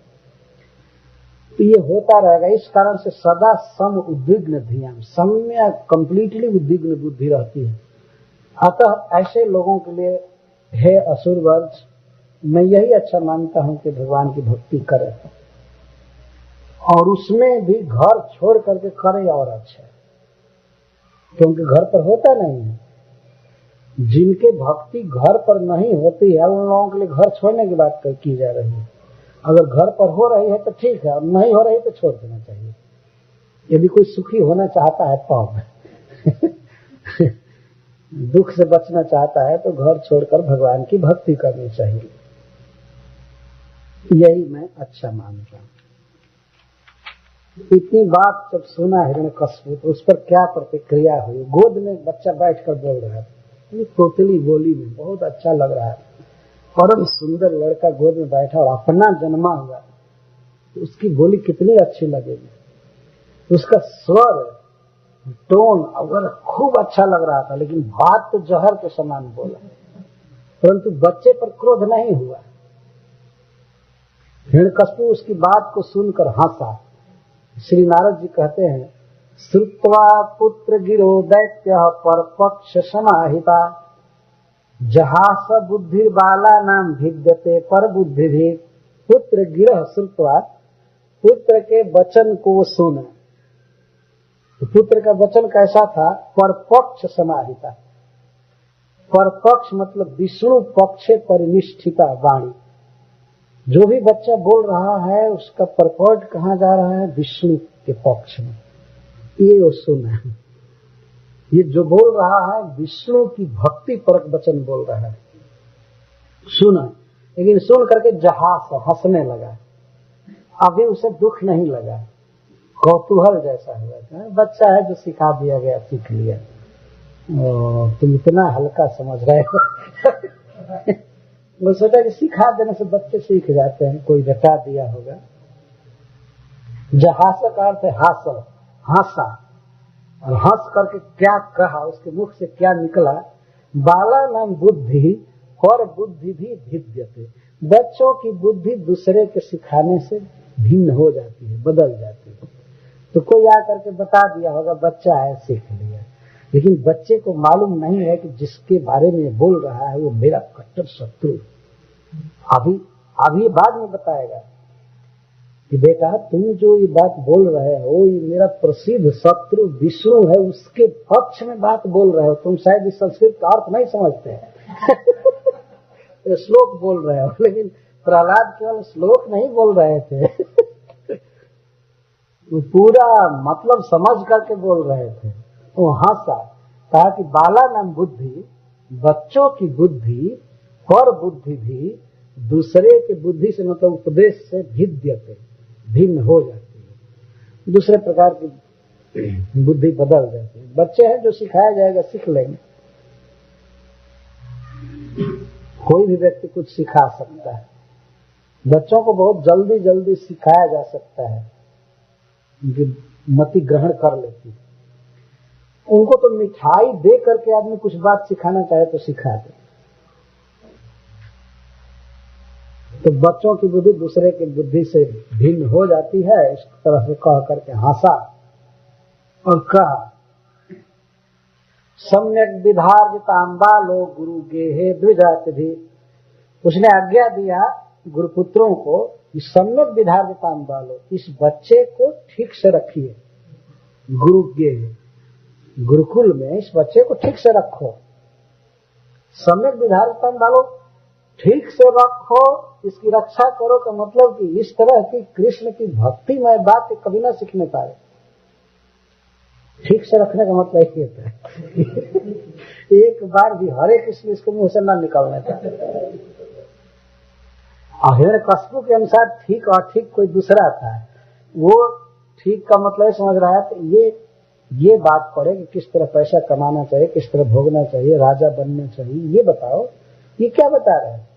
तो ये होता रहेगा। इस कारण से सदा सम उद्विग्न धियां, सम्य कंप्लीटली उद्विग्न बुद्धि रहती है। अतः ऐसे लोगों के लिए हे असुर वर्ग, मैं यही अच्छा मानता हूं कि भगवान की भक्ति करें, और उसमें भी घर छोड़ करके करें और अच्छा, क्योंकि घर पर होता नहीं है। जिनके भक्ति घर पर नहीं होती है, उन लोगों के लिए घर छोड़ने की बात की जा रही है। अगर घर पर हो रही है तो ठीक है, और नहीं हो रही तो छोड़ देना चाहिए। यदि कोई सुखी होना चाहता है तब दुख से बचना चाहता है तो घर छोड़कर भगवान की भक्ति करनी चाहिए। यही मैं अच्छा मानता हूं। इतनी बात जब सुना हिरण्यकश्यप, तो उस पर क्या प्रतिक्रिया हुई। गोद में बच्चा बैठकर बोल रहा है, तोतली बोली में, बहुत अच्छा लग रहा है। परम सुंदर लड़का गोद में बैठा और अपना जन्मा हुआ, तो उसकी बोली कितनी अच्छी लगेगी। उसका स्वर, टोन अगर खूब अच्छा लग रहा था, लेकिन बात तो जहर के समान बोला, परंतु बच्चे पर क्रोध नहीं हुआ। हिरण्यकश्यप उसकी बात को सुनकर हंसा। श्री नारद जी कहते हैं, श्रुत्वा पुत्र गिरो दैत्य परपक्ष समाहिता जहास बुद्धि बाला नाम भिद्यते पर बुद्धि भी। पुत्र गिरह श्रुत्वा, पुत्र के वचन को सुना। तो पुत्र का वचन कैसा था? परपक्ष समाहिता। परपक्ष मतलब विष्णु पक्षे परिनिष्ठिता वाणी। जो भी बच्चा बोल रहा है उसका परपट कहाँ जा रहा है? विष्णु के पक्ष में। ये वो सुना, ये जो बोल रहा है विष्णु की भक्ति परक वचन बोल रहा है, सुना। लेकिन सुन करके जहास, हंसने लगा। अभी उसे दुख नहीं लगा, कौतूहल जैसा हुआ। बच्चा है जो सिखा दिया गया, सीख लिया। तुम इतना हल्का समझ रहे हो। वो सोचा कि सिखा देने से बच्चे सीख जाते हैं, कोई बता दिया होगा। जहास का अर्थ है हास, हंसा। और हंस करके क्या कहा, उसके मुख से क्या निकला? बाला नाम बुद्धि और बुद्धि भी भिद्यते। बच्चों की बुद्धि दूसरे के सिखाने से भिन्न हो जाती है, बदल जाती है। तो कोई आकर के बता दिया होगा, बच्चा है सीख लिया। लेकिन बच्चे को मालूम नहीं है कि जिसके बारे में बोल रहा है वो मेरा कट्टर शत्रु। अभी बाद में बताएगा। कि बेटा तुम जो ये बात बोल रहे हो, ये मेरा प्रसिद्ध शत्रु विष्णु है, उसके पक्ष में बात बोल रहे हो, तुम शायद इस संस्कृत का अर्थ नहीं समझते हैं। श्लोक बोल रहे हो, लेकिन प्रहलाद केवल श्लोक नहीं बोल रहे थे, वो पूरा मतलब समझ करके बोल रहे थे। वो हंसा, कहा कि बाला नाम बुद्धि, बच्चों की बुद्धि पर बुद्धि भी दूसरे के बुद्धि से मतलब उपदेश से भिद्यते, भिन्न हो जाती है, दूसरे प्रकार की बुद्धि बदल जाती है। बच्चे हैं, जो सिखाया जाएगा सीख लेंगे। कोई भी व्यक्ति कुछ सिखा सकता है, बच्चों को बहुत जल्दी जल्दी सिखाया जा सकता है, उनकी मति ग्रहण कर लेती है। उनको तो मिठाई दे करके आदमी कुछ बात सिखाना चाहे तो सिखा दे। तो बच्चों की बुद्धि दूसरे की बुद्धि से भिन्न हो जाती है, इस तरह से कह करके हंसा और कहा, सम्यक विधार्जितां बालो गुरु गेहे द्विजातिधि। उसने आज्ञा दिया गुरुपुत्रों को कि सम्यक विधार्जितां बालो, इस बच्चे को ठीक से रखिए। गुरु गेहे, गुरुकुल में इस बच्चे को ठीक से रखो। सम्यक विधार्जितां बालो, ठीक से रखो, इसकी रक्षा करो का मतलब कि इस तरह की कृष्ण की भक्तिमय बात कभी ना सीखने पाए। ठीक से रखने का मतलब ये होता है एक बार भी हरे कृष्ण इसके मुंह से ना निकलने पाए। हिरण्यकश्यप के अनुसार ठीक और ठीक कोई दूसरा था, वो ठीक का मतलब समझ रहा है। तो ये बात पड़े कि किस तरह पैसा कमाना चाहिए, किस तरह भोगना चाहिए, राजा बनना चाहिए, ये बताओ। ये क्या बता रहे हैं?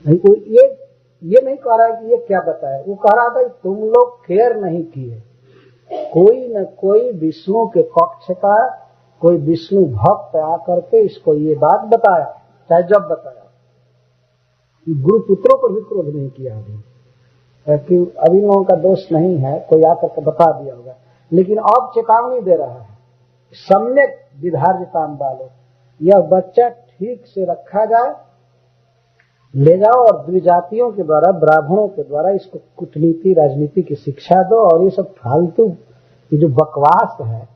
ये नहीं कह रहा है कि ये क्या बताए, वो कह रहा था कि तुम लोग केयर नहीं किए। कोई न कोई विष्णु के पक्ष का कोई विष्णु भक्त आकर के इसको ये बात बताया, चाहे जब बताया। गुरुपुत्रों पर भी क्रोध नहीं किया अभी लोगों का दोष नहीं है, कोई आकर के बता दिया होगा, लेकिन अब चेतावनी दे रहा है, सम्यक विधार्जितां बालो, यह बच्चा ठीक से रखा जाए, ले जाओ और द्विजातियों के द्वारा, ब्राह्मणों के द्वारा इसको कूटनीति राजनीति की शिक्षा दो। और ये सब फालतू ये जो बकवास है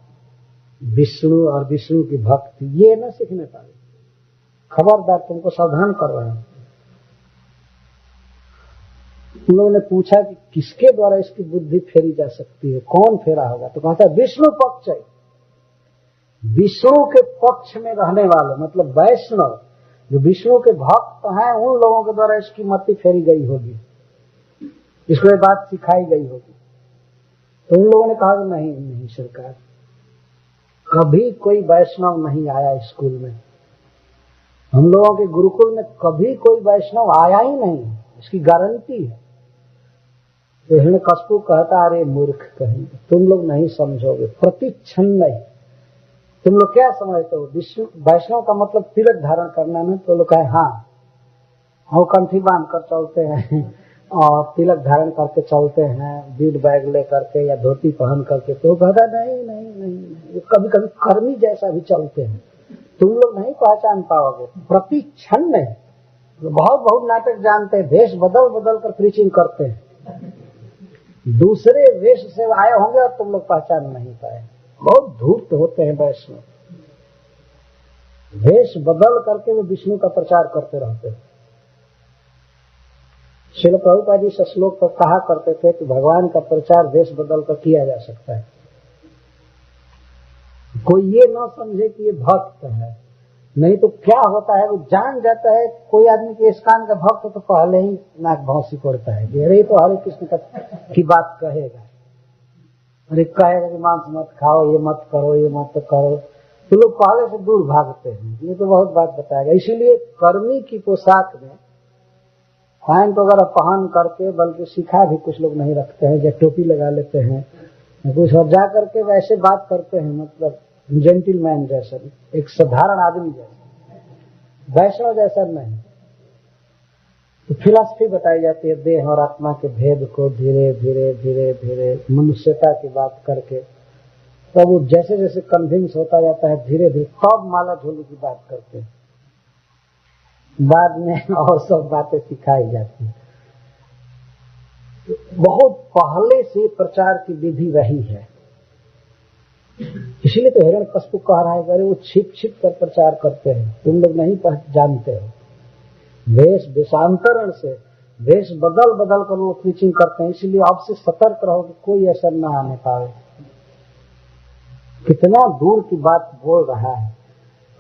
विष्णु और विष्णु की भक्ति, ये न सीखने पाए। खबरदार, तुमको सावधान कर रहे हैं। उन लोगों ने पूछा कि किसके द्वारा इसकी बुद्धि फेरी जा सकती है, कौन फेरा होगा? तो कहता है विष्णु पक्ष है। विष्णु के पक्ष में रहने वाले मतलब वैष्णव जो विष्णु के भक्त हैं, उन लोगों के द्वारा इसकी मति फेरी गई होगी, इसको ये बात सिखाई गई होगी। तो उन लोगों ने कहा कि नहीं सरकार, कभी कोई वैष्णव नहीं आया स्कूल में, हम लोगों के गुरुकुल में कभी कोई वैष्णव आया ही नहीं, इसकी गारंटी है। तो हिरण्यकश्यप कहता, अरे मूर्ख कहेंगे, तुम लोग नहीं समझोगे, प्रतिक्षण नहीं। तुम लोग क्या समझते हो, विष्णु वैष्णव का मतलब तिलक धारण करना में? तो लोग कहे हाँ, हम कंठी बांध कर चलते हैं और तिलक धारण करके चलते हैं, बीट बैग ले करके या धोती पहन करके। तो कहता नहीं, कभी कभी कर्मी जैसा भी चलते हैं, तुम लोग नहीं पहचान पाओगे, प्रतिक्षण नहीं। बहुत नाटक जानते हैं, वेश बदल बदल कर प्रीचिंग करते हैं, दूसरे वेश से आए होंगे और तुम लोग पहचान नहीं पाए। बहुत धूर्त होते हैं वैष्णव, वेश बदल करके वो विष्णु का प्रचार करते रहते हैं। श्रील प्रभुपाद जी इस श्लोक पर कहा करते थे कि भगवान का प्रचार वेश बदल कर किया जा सकता है। कोई ये ना समझे कि ये भक्त है, नहीं तो क्या होता है, वो जान जाता है कोई आदमी के इस्कान का भक्त तो पहले ही नाक भौंसी करता है कि अरे तो हरे कृष्ण की बात कहेगा, अरे कहेगा कि मांस मत खाओ, ये मत करो, ये मत करो, तो लोग पहले से दूर भागते हैं। ये तो बहुत बात बताएगा। इसीलिए कर्मी की पोशाक में पैंट वगैरह पहन करके, बल्कि सिखा भी कुछ लोग नहीं रखते हैं, या टोपी लगा लेते हैं कुछ और जा करके वैसे बात करते हैं, मतलब जेंटलमैन जैसा, एक साधारण आदमी जैसा, वैष्णव जैसा नहीं। तो फिलॉसफी बताई जाती है देह और आत्मा के भेद को धीरे धीरे धीरे धीरे मनुष्यता की बात करके, तब वो जैसे जैसे कन्विंस होता जाता है धीरे धीरे, तब माला झोली की बात करते हैं, बाद में और सब बातें सिखाई जाती है। बहुत पहले से प्रचार की विधि रही है। इसलिए तो हिरण्यकश्यप कह रहा है कि अरे वो छिप छिप कर प्रचार करते हैं, तुम लोग नहीं जानते हो। वेश देशांतरण से वेश बदल बदल कर वो प्रीचिंग करते हैं, इसलिए अब से सतर्क रहो कि कोई ऐसा न आने पाए। कितना दूर की बात बोल रहा है।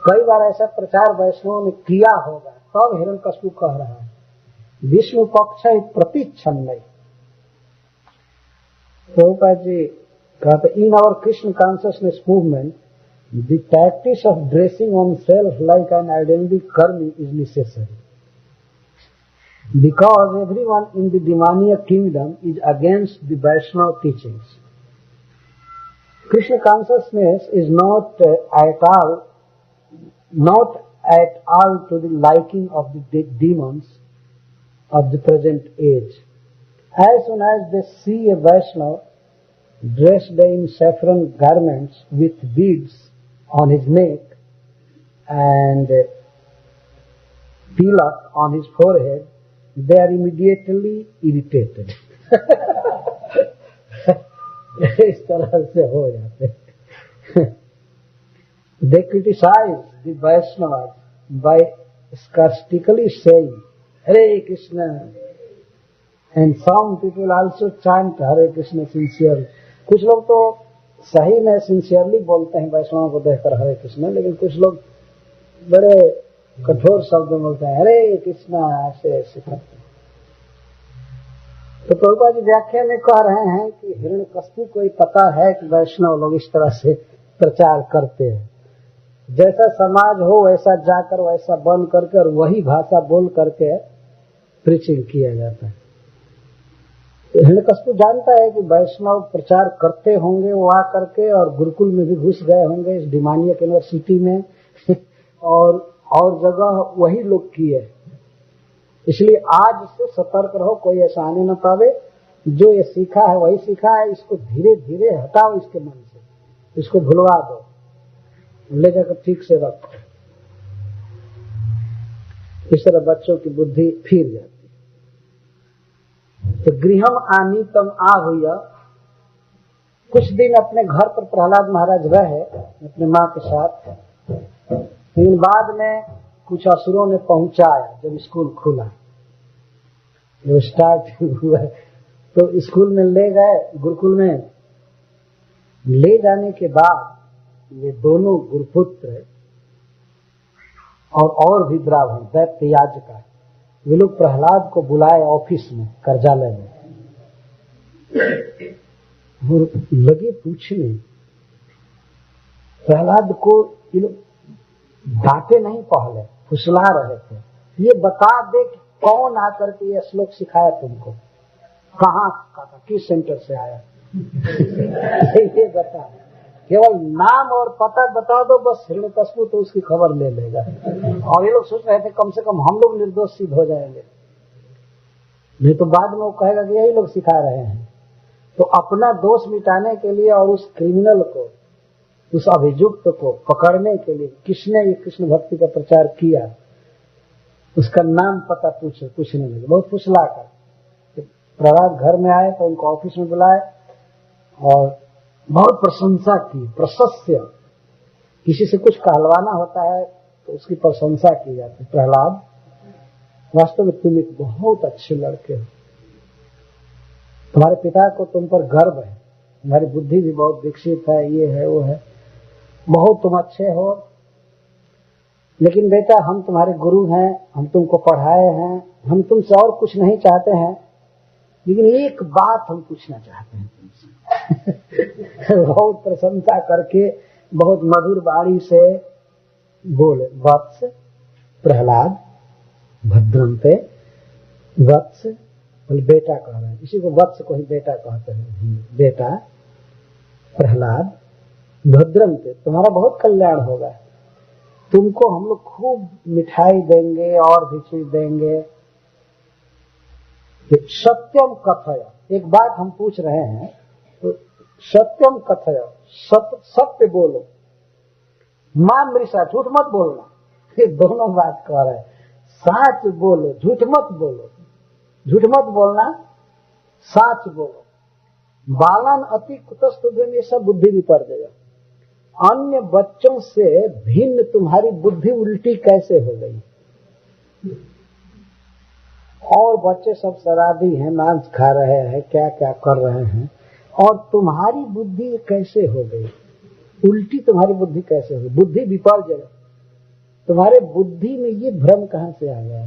कई बार ऐसा प्रचार वैष्णवों ने किया होगा, तब हिरण्यकश्यप कह रहा है विष्णु पक्ष प्रतिक्षण नहीं। प्रभुपाद जी कहते in our Krishna consciousness movement the practice of dressing on self like an identity कर्मी is necessary because everyone in the Demoniac kingdom is against the Vaishnava teachings. Krishna consciousness is not at all to the liking of the demons of the present age. As soon as they see a Vaishnava dressed in saffron garments with beads on his neck and tilak on his forehead, they are immediately irritated. इस तरह से हो जाते। They criticize the Vaishnavas by sarcastically saying Hare Krishna, and some people also chant Hare Krishna sincerely. कुछ लोग तो सही में सिंसियरली बोलते हैं वैष्णव को देखकर हरे कृष्ण, लेकिन कुछ लोग बड़े कठोर शब्द में बोलते हैं हरे कृष्णा, ऐसे ऐसे करते हैं। तो प्रभुपाद जी व्याख्या में कह रहे हैं कि हिरण्यकश्यप को पता है कि वैष्णव लोग इस तरह से प्रचार करते हैं, जैसा समाज हो वैसा जाकर वैसा बन करके और वही भाषा बोल करके प्रीचिंग किया जाता है। हिरण्यकश्यप जानता है कि वैष्णव प्रचार करते होंगे वो आ करके, और गुरुकुल में भी घुस गए होंगे इस डिमानियक यूनिवर्सिटी में और जगह वही लोग किए। इसलिए आज से सतर्क रहो, कोई ऐसा आने न पावे। जो ये सीखा है वही सीखा है, इसको धीरे धीरे हटाओ इसके मन से, इसको भुलवा दो, ले जाकर ठीक से रखो। इस तरह बच्चों की बुद्धि फिर जाती। तो गृहम आनीतम आहुया, कुछ दिन अपने घर पर प्रहलाद महाराज रहे अपने माँ के साथ। लेकिन बाद में कुछ असुरों ने पहुंचाया, जब स्कूल खुला, जब स्टार्ट हुआ तो स्कूल में ले गए, गुरुकुल में ले जाने के बाद ये दोनों गुरुपुत्र और भी ब्राह्मण दैत्य याजका, वे लोग प्रहलाद को बुलाए ऑफिस में, कार्यालय में, और लगे पूछने। प्रहलाद को ये लोग डांटे नहीं, पहले फुसला रहे थे, ये बता दे कि कौन आकर के ये श्लोक सिखाया तुमको, कहाँ का, किस सेंटर से आया ये बता, केवल नाम और पता बता दो बस, हिरण्यकश्यप तो उसकी खबर ले लेगा। और ये लोग सोच रहे थे कम से कम हम लोग निर्दोष सिद्ध हो जाएंगे, नहीं तो बाद में वो कहेगा कि यही लोग सिखा रहे हैं। तो अपना दोष मिटाने के लिए और उस क्रिमिनल को, उस अभियुक्त को पकड़ने के लिए किसने ये कृष्ण भक्ति का प्रचार किया, उसका नाम पता पूछने लगे, बहुत फुसला कर। प्रहलाद घर में आए तो उनको ऑफिस में बुलाए और बहुत प्रशंसा की, प्रशस्य। किसी से कुछ कहलवाना होता है तो उसकी प्रशंसा की जाती है। प्रहलाद, वास्तव में तुम एक बहुत अच्छे लड़के हो, तुम्हारे पिता को तुम पर गर्व है, तुम्हारी बुद्धि भी बहुत विकसित है, ये है वो है, बहुत तुम अच्छे हो। लेकिन बेटा हम तुम्हारे गुरु हैं, हम तुमको पढ़ाए हैं, हम तुमसे और कुछ नहीं चाहते हैं, लेकिन एक बात हम पूछना चाहते हैं तुमसे बहुत प्रशंसा करके बहुत मधुर वाणी से बोले, वत्स प्रहलाद भद्रंते, वत्स बोले बेटा कह रहे हैं, इसी को वत्स को ही बेटा कहते हैं। बेटा प्रहलाद, भद्रंते तुम्हारा बहुत कल्याण होगा, तुमको हम लोग खूब मिठाई देंगे और भी चीज देंगे। सत्यम कथय, एक बात हम पूछ रहे हैं तो सत्यम कथय, सत्य बोलो, मां मृषा, झूठ मत बोलना। ये दोनों बात कह रहे हैं, सच बोलो, झूठ मत बोलो, झूठ मत बोलना, साच बोलो। बालन अति कुतस्तुभ्यम, ये सब बुद्धि विपर्जय। अन्य बच्चों से भिन्न तुम्हारी बुद्धि उल्टी कैसे हो गई? और बच्चे सब शराबी हैं, मांस खा रहे हैं, क्या क्या कर रहे हैं, और तुम्हारी बुद्धि कैसे हो गई उल्टी? तुम्हारी बुद्धि कैसे हो गई? बुद्धि विपर्जय। तुम्हारे बुद्धि में ये भ्रम कहां से आ गया?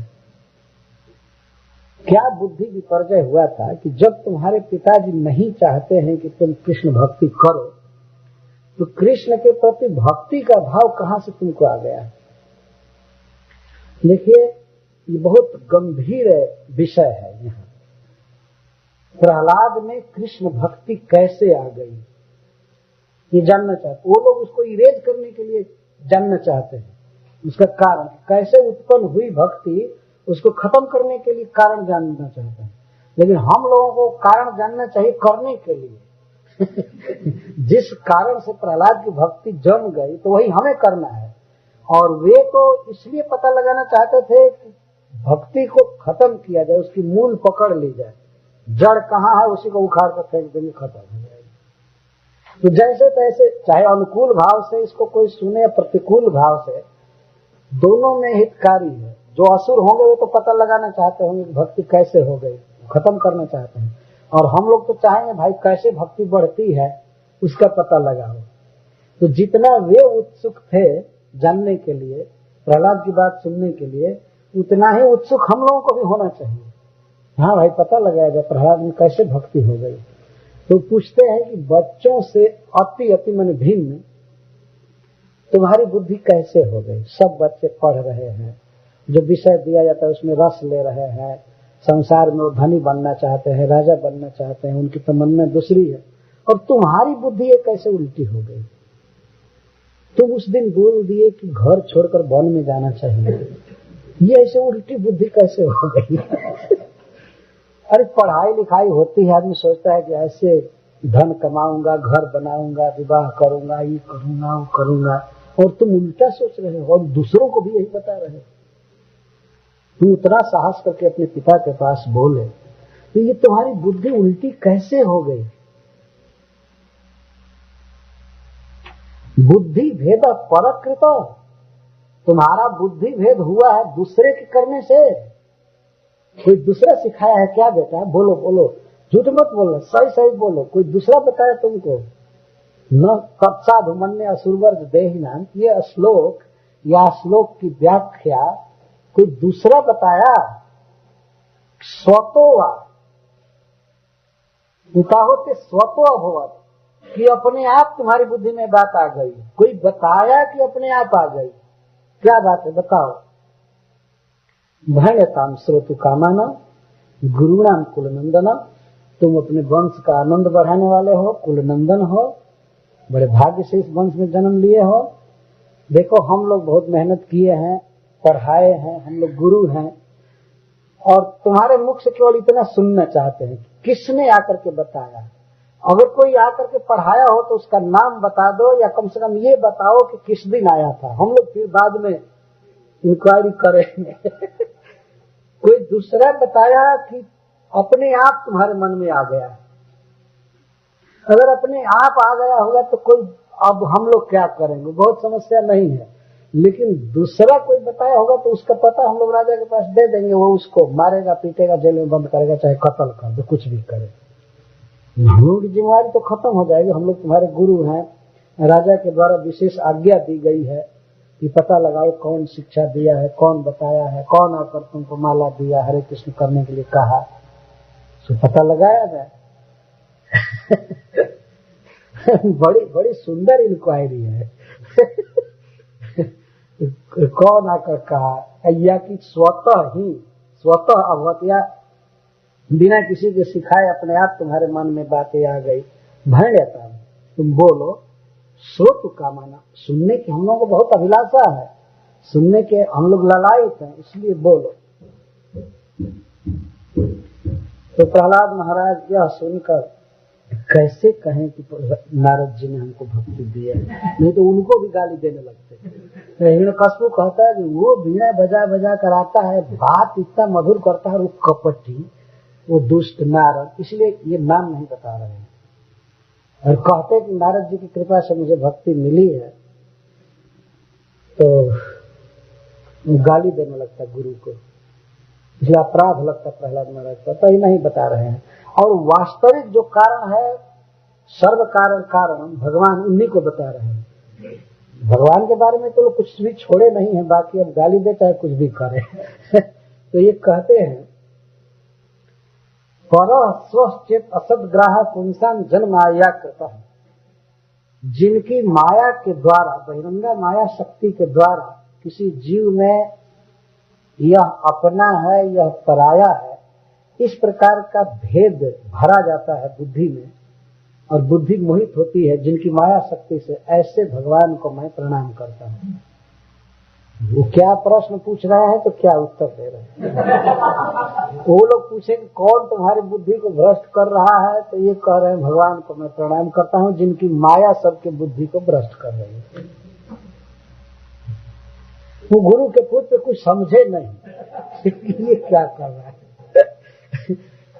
क्या बुद्धि विपर्जय हुआ था कि जब तुम्हारे पिताजी नहीं चाहते हैं कि तुम कृष्ण भक्ति करो, तो कृष्ण के प्रति भक्ति का भाव कहां से तुमको आ गया? देखिए, ये बहुत गंभीर विषय है। यहाँ प्रहलाद में कृष्ण भक्ति कैसे आ गई ये जानना चाहते। वो लोग उसको इरेज करने के लिए जानना चाहते हैं, उसका कारण कैसे उत्पन्न हुई भक्ति, उसको खत्म करने के लिए कारण जानना चाहते हैं। लेकिन हम लोगों को कारण जानना चाहिए करने के लिए। जिस कारण से प्रहलाद की भक्ति जम गई तो वही हमें करना है। और वे तो इसलिए पता लगाना चाहते थे कि भक्ति को खत्म किया जाए, उसकी मूल पकड़ ली जाए, जड़ कहाँ है उसी को उखाड़ कर फेंक देंगे, खत्म हो जाएगी। तो जैसे तैसे, चाहे अनुकूल भाव से इसको कोई सुने या प्रतिकूल भाव से, दोनों में हितकारी है। जो असुर होंगे वो तो पता लगाना चाहते होंगे भक्ति कैसे हो गई, खत्म करना चाहते हैं। और हम लोग तो चाहेंगे भाई कैसे भक्ति बढ़ती है उसका पता लगाओ। तो जितना वे उत्सुक थे जानने के लिए, प्रहलाद की बात सुनने के लिए, उतना ही उत्सुक हम लोगों को भी होना चाहिए। हाँ भाई, पता लगाया जाए प्रहलाद में कैसे भक्ति हो गई। तो पूछते हैं कि बच्चों से अति अति मन भिन्न तुम्हारी बुद्धि कैसे हो गई? सब बच्चे पढ़ रहे हैं, जो विषय दिया जाता है उसमें रस ले रहे हैं, संसार में वो धनी बनना चाहते हैं, राजा बनना चाहते हैं, उनकी तमन्ना दूसरी है, और तुम्हारी बुद्धि ये कैसे उल्टी हो गई? तुम उस दिन बोल दिए कि घर छोड़कर वन में जाना चाहिए, ये ऐसे उल्टी बुद्धि कैसे हो गई? अरे पढ़ाई लिखाई होती है, आदमी सोचता है कि ऐसे धन कमाऊंगा, घर बनाऊंगा, विवाह करूंगा, ये करूंगा, वो करूंगा, और तुम उल्टा सोच रहे हो और दूसरों को भी यही बता रहे हो। तुम उतना साहस करके अपने पिता के पास बोले, तो ये तुम्हारी बुद्धि उल्टी कैसे हो गई? बुद्धि भेद परकृत, तुम्हारा बुद्धि भेद हुआ है दूसरे के करने से। कोई दूसरा सिखाया है क्या बेटा? बोलो बोलो, झूठ मत बोलो, सही सही बोलो। कोई दूसरा बताया तुमको? न तत्साधुमन्य असुरवर्ज देहिनाम, ये श्लोक या श्लोक की व्याख्या कोई दूसरा बताया? स्वतो वा होते स्वतो अभवत, कि अपने आप तुम्हारी बुद्धि में बात आ गई। कोई बताया कि अपने आप आ गई? क्या बात है बताओ? भयताम श्रोतु कामाना गुरुणाम कुलनंदना, तुम अपने वंश का आनंद बढ़ाने वाले हो, कुलनंदन हो, बड़े भाग्य से इस वंश में जन्म लिए हो। देखो हम लोग बहुत मेहनत किए हैं, पढ़ाए हैं, हम लोग गुरु हैं, और तुम्हारे मुख से केवल इतना सुनना चाहते हैं किसने आकर के बताया। अगर कोई आकर के पढ़ाया हो तो उसका नाम बता दो, या कम से कम ये बताओ कि किस दिन आया था, हम लोग फिर बाद में इंक्वायरी करेंगे। कोई दूसरा बताया कि अपने आप तुम्हारे मन में आ गया? अगर अपने आप आ गया होगा तो कोई, अब हम लोग क्या करेंगे, बहुत समस्या नहीं है। लेकिन दूसरा कोई बताया होगा तो उसका पता हम लोग राजा के पास दे देंगे, वो उसको मारेगा, पीटेगा, जेल में बंद करेगा, चाहे कत्ल कर दे, कुछ भी करे। हम लोग की जिम्मेदारी तो खत्म हो जाएगी। हम लोग तुम्हारे गुरु हैं, राजा के द्वारा विशेष आज्ञा दी गई है कि पता लगाओ कौन शिक्षा दिया है, कौन बताया है, कौन आकर तुमको माला दिया, हरे कृष्ण करने के लिए कहा, तो पता लगाया जाए। बड़ी बड़ी सुंदर इंक्वायरी है। कौन आकर कहा, या कि स्वतः अवगत, या बिना किसी के सिखाए अपने आप तुम्हारे मन में बातें आ गई। भय रहता है, तुम बोलो। श्रोतु कामना, सुनने की हम लोगों को बहुत अभिलाषा है, सुनने के हम लोग ललायित हैं, इसलिए बोलो। तो प्रहलाद महाराज यह सुनकर कैसे कहें कि नारद जी ने हमको भक्ति दी है, नहीं तो उनको भी गाली देने लगते। हिरण्यकश्यप कहता है कि वो वीणा बजा बजा कर आता है, बात इतना मधुर करता है, वो कपटी, वो दुष्ट नारद, इसलिए ये नाम नहीं बता रहे हैं। और कहते कि नारद जी की कृपा से मुझे भक्ति मिली है, तो गाली देने लगता गुरु को, इसलिए अपराध लगता प्रहलाद महाराज का, तो ये नहीं बता रहे हैं। और वास्तविक जो कारण है, सर्व कारण कारण भगवान, उन्हीं को बता रहे हैं। भगवान के बारे में तो लोग कुछ भी छोड़े नहीं है, बाकी अब गाली दे चाहे कुछ भी करे। तो ये कहते हैं पर स्वश्चेत असदग्राह पुंसान जन्म माया कृता, जिनकी माया के द्वारा, बहिरंगा माया शक्ति के द्वारा किसी जीव में यह अपना है यह पराया है, इस प्रकार का भेद भरा जाता है बुद्धि में और बुद्धि मोहित होती है जिनकी माया शक्ति से, ऐसे भगवान को मैं प्रणाम करता हूँ। वो क्या प्रश्न पूछ रहे हैं तो क्या उत्तर दे रहे हैं। वो लोग पूछे कि कौन तुम्हारी बुद्धि को भ्रष्ट कर रहा है, तो ये कह रहे हैं भगवान को मैं प्रणाम करता हूँ जिनकी माया सबके बुद्धि को भ्रष्ट कर रही है। वो गुरु के पुत्र कुछ समझे नहीं ये क्या कर रहा है।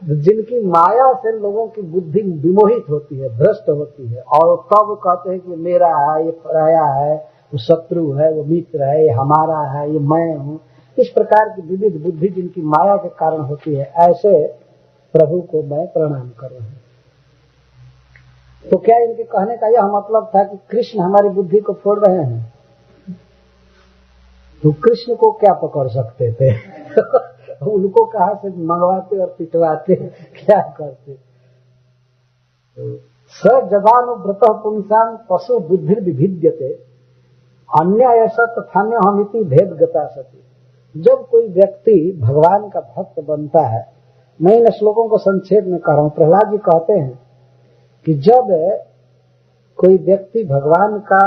जिनकी माया से लोगों की बुद्धि विमोहित होती है, भ्रष्ट होती है, और तब कहते हैं कि मेरा है, ये पराया है, वो शत्रु है, वो मित्र है, ये हमारा है, ये मैं हूँ। इस प्रकार की विविध बुद्धि जिनकी माया के कारण होती है, ऐसे प्रभु को मैं प्रणाम कर रहा हूँ। तो क्या इनके कहने का यह मतलब था कि कृष्ण हमारी बुद्धि को फोड़ रहे हैं? तो कृष्ण को क्या पकड़ सकते थे? उनको कहाँ से मंगवाते और पिटवाते, क्या करते? स जदानुव्रत पुंसाम पशु बुद्धि विभिद्यते अन्य ऐसा तथान्य हमिति भेद गता सती। जब कोई व्यक्ति भगवान का भक्त बनता है, मैं इन श्लोकों को संक्षेप में कह रहा हूँ। प्रहलाद जी कहते हैं कि जब कोई व्यक्ति भगवान का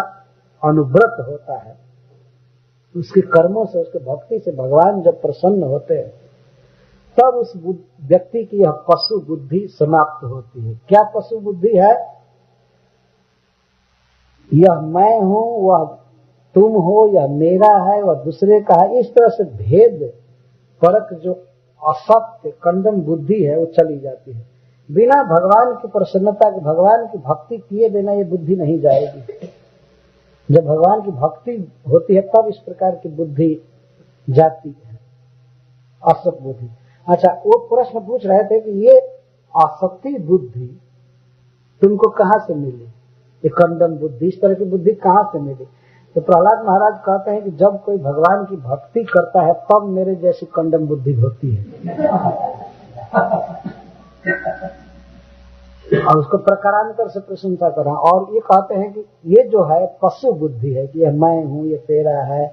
अनुव्रत होता है, उसके कर्मों से, उसके भक्ति से भगवान जब प्रसन्न होते हैं, तब उस व्यक्ति की यह पशु बुद्धि समाप्त होती है। क्या पशु बुद्धि है? यह मैं हूं, वह तुम हो, यह मेरा है, वह दूसरे का है, इस तरह से भेद परक जो असत्य कंडम बुद्धि है वो चली जाती है। बिना भगवान की प्रसन्नता के, भगवान की भक्ति किए बिना ये बुद्धि नहीं जाएगी। जब भगवान की भक्ति होती है तब इस प्रकार की बुद्धि जाती है, असत बुद्धि। अच्छा, वो प्रश्न पूछ रहे थे कि ये असत्य बुद्धि तुमको कहाँ से मिली, ये कंडम बुद्धि, इस तरह की बुद्धि कहाँ से मिली? तो प्रहलाद महाराज कहते हैं कि जब कोई भगवान की भक्ति करता है तब मेरे जैसी कंडम बुद्धि होती है। और उसको प्रकारांतर से प्रशंसा कर रहा। और ये कहते हैं कि ये जो है पशु बुद्धि है, कि यह मैं हूँ, ये तेरा है,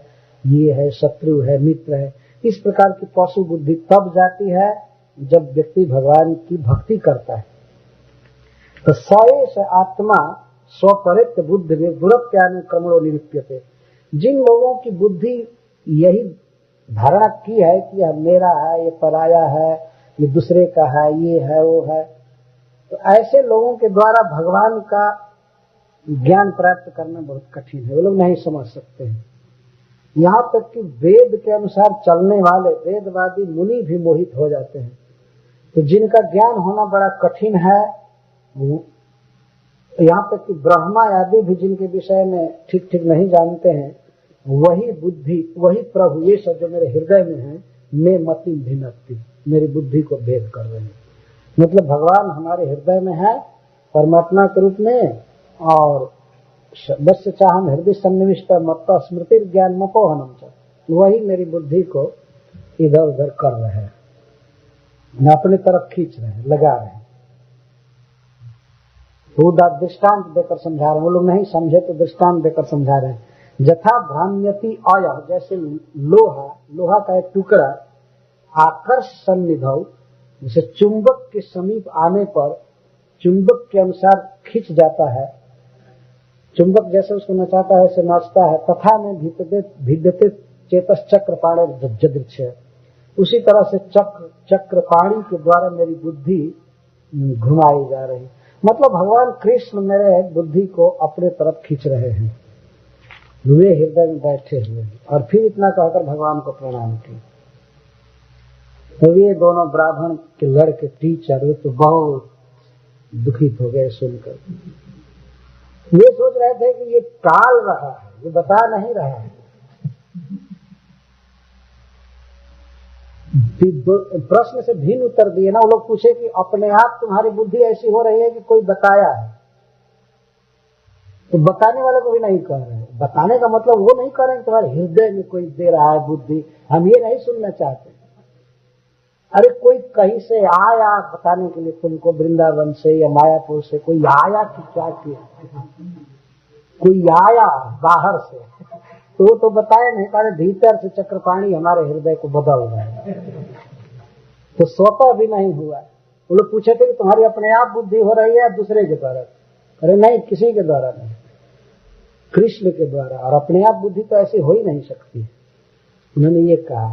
ये है शत्रु है, मित्र है, इस प्रकार की पशु बुद्धि तब जाती है जब व्यक्ति भगवान की भक्ति करता है। तो सएष आत्मा स्वपरित बुद्धि में दुरत्यान क्रमणों निरूप्यते। जिन लोगों की बुद्धि यही धारणा की है कि यह मेरा है, ये पराया है, ये दूसरे का है, ये है, वो है, तो ऐसे लोगों के द्वारा भगवान का ज्ञान प्राप्त करना बहुत कठिन है। वो लोग नहीं समझ सकते हैं। यहाँ तक कि वेद के अनुसार चलने वाले वेदवादी मुनि भी मोहित हो जाते हैं। तो जिनका ज्ञान होना बड़ा कठिन है, यहाँ तक कि ब्रह्मा आदि भी जिनके विषय में ठीक ठीक नहीं जानते हैं, वही बुद्धि, वही प्रभु ये सब जो मेरे हृदय में है, मैं मति भिन्नति, मेरी बुद्धि को भेद कर रहे हैं। मतलब भगवान हमारे हृदय में है परमात्मा के रूप में, और बस चाहम हृदय सन्निविष्ट मत स्मृति ज्ञान मपोहनम, वही मेरी बुद्धि को इधर उधर कर रहे हैं, अपनी तरफ खींच रहे हैं, लगा रहे हैं। वो दृष्टांत देकर समझा रहे हैं। वो लोग नहीं समझे तो दृष्टांत देकर समझा रहे हैं। जथा भ्राम्यति अय, जैसे लोहा का एक टुकड़ा आकर्ष सन्निधौ, जैसे चुंबक के समीप आने पर चुंबक के अनुसार खींच जाता है, चुंबक जैसे उसको नचाता है वैसे नाचता है। तथा में भिद्यते चेतस चक्र पाणे जदृक्ष, उसी तरह से चक्र पाणी के द्वारा मेरी बुद्धि घुमाई जा रही। मतलब भगवान कृष्ण मेरे बुद्धि को अपने तरफ खींच रहे हैं, वे हृदय में बैठे हुए हैं। और फिर इतना कहकर भगवान को प्रणाम किया। तो ये दोनों ब्राह्मण के लड़के टीचर वे तो बहुत दुखित हो गए सुनकर। ये सोच रहे थे कि ये टाल रहा है, ये बता नहीं रहा है। प्रश्न से भिन्न उत्तर दिए ना। वो लोग पूछे कि अपने आप तुम्हारी बुद्धि ऐसी हो रही है कि कोई बताया है, तो बताने वाले को भी नहीं कह रहे हैं। बताने का मतलब वो नहीं कह रहे हैं तुम्हारे हृदय में कोई दे रहा है बुद्धि, हम ये नहीं सुनना चाहते। अरे कोई कहीं से आया बताने के लिए तुमको, वृंदावन से या मायापुर से कोई आया कि क्या किया, कोई आया बाहर से तो वो तो बताया नहीं, कारण भीतर से चक्रपाणी हमारे हृदय को बदल रहा है, तो स्वतः भी नहीं हुआ। वो लोग पूछे थे कि तुम्हारी अपने आप बुद्धि हो रही है दूसरे के द्वारा? अरे नहीं, किसी के द्वारा नहीं, कृष्ण के द्वारा। और अपने आप बुद्धि तो ऐसी हो ही नहीं सकती। उन्होंने ये कहा।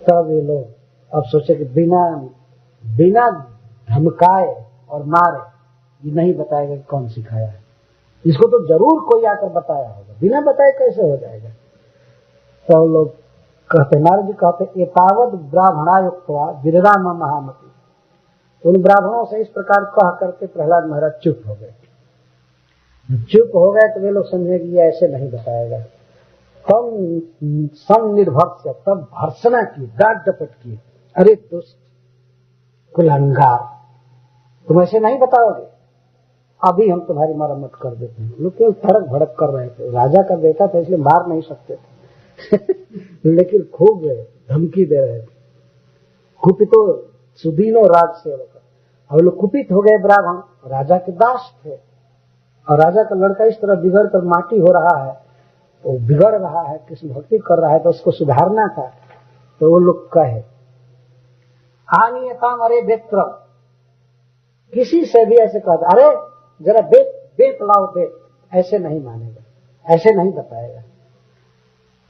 तब ये लोग अब सोचे कि बिना धमकाए और मारे ये नहीं बताएगा कि कौन सिखाया है, इसको तो जरूर कोई आकर बताया होगा, बिना बताए कैसे हो जाएगा। तो लोग कहते, नारद जी कहते, एतावत ब्राह्मणायुक्त्वा विरराम महामति। उन ब्राह्मणों से इस प्रकार कह करके प्रहलाद महाराज चुप हो गए। चुप हो गए तो वे लोग समझे कि ये ऐसे नहीं बताएगा। हम सन्निर्भर तब भर्सना की, डांट डपट की, अरे दुष्ट कुलंगार, तुम ऐसे नहीं बताओगे, अभी हम तुम्हारी मरम्मत कर देते हैं। लोग केवल फड़क भड़क कर रहे थे, राजा का बेटा था इसलिए मार नहीं सकते थे लेकिन खूब धमकी दे रहे थे। कुपितो सुदीनो राज सेवक, अब लोग कुपित हो गए। ब्राह्मण राजा के दास थे और राजा का लड़का इस तरह बिगड़ कर माटी हो रहा है, वो बिगड़ रहा है, कृष्ण भक्ति कर रहा है, तो उसको सुधारना था। तो वो लोग कहे आनियताम अरे बेत्र, किसी से भी ऐसे कहता, अरे जरा बेत लाओ, बेत, ऐसे नहीं मानेगा, ऐसे नहीं बताएगा।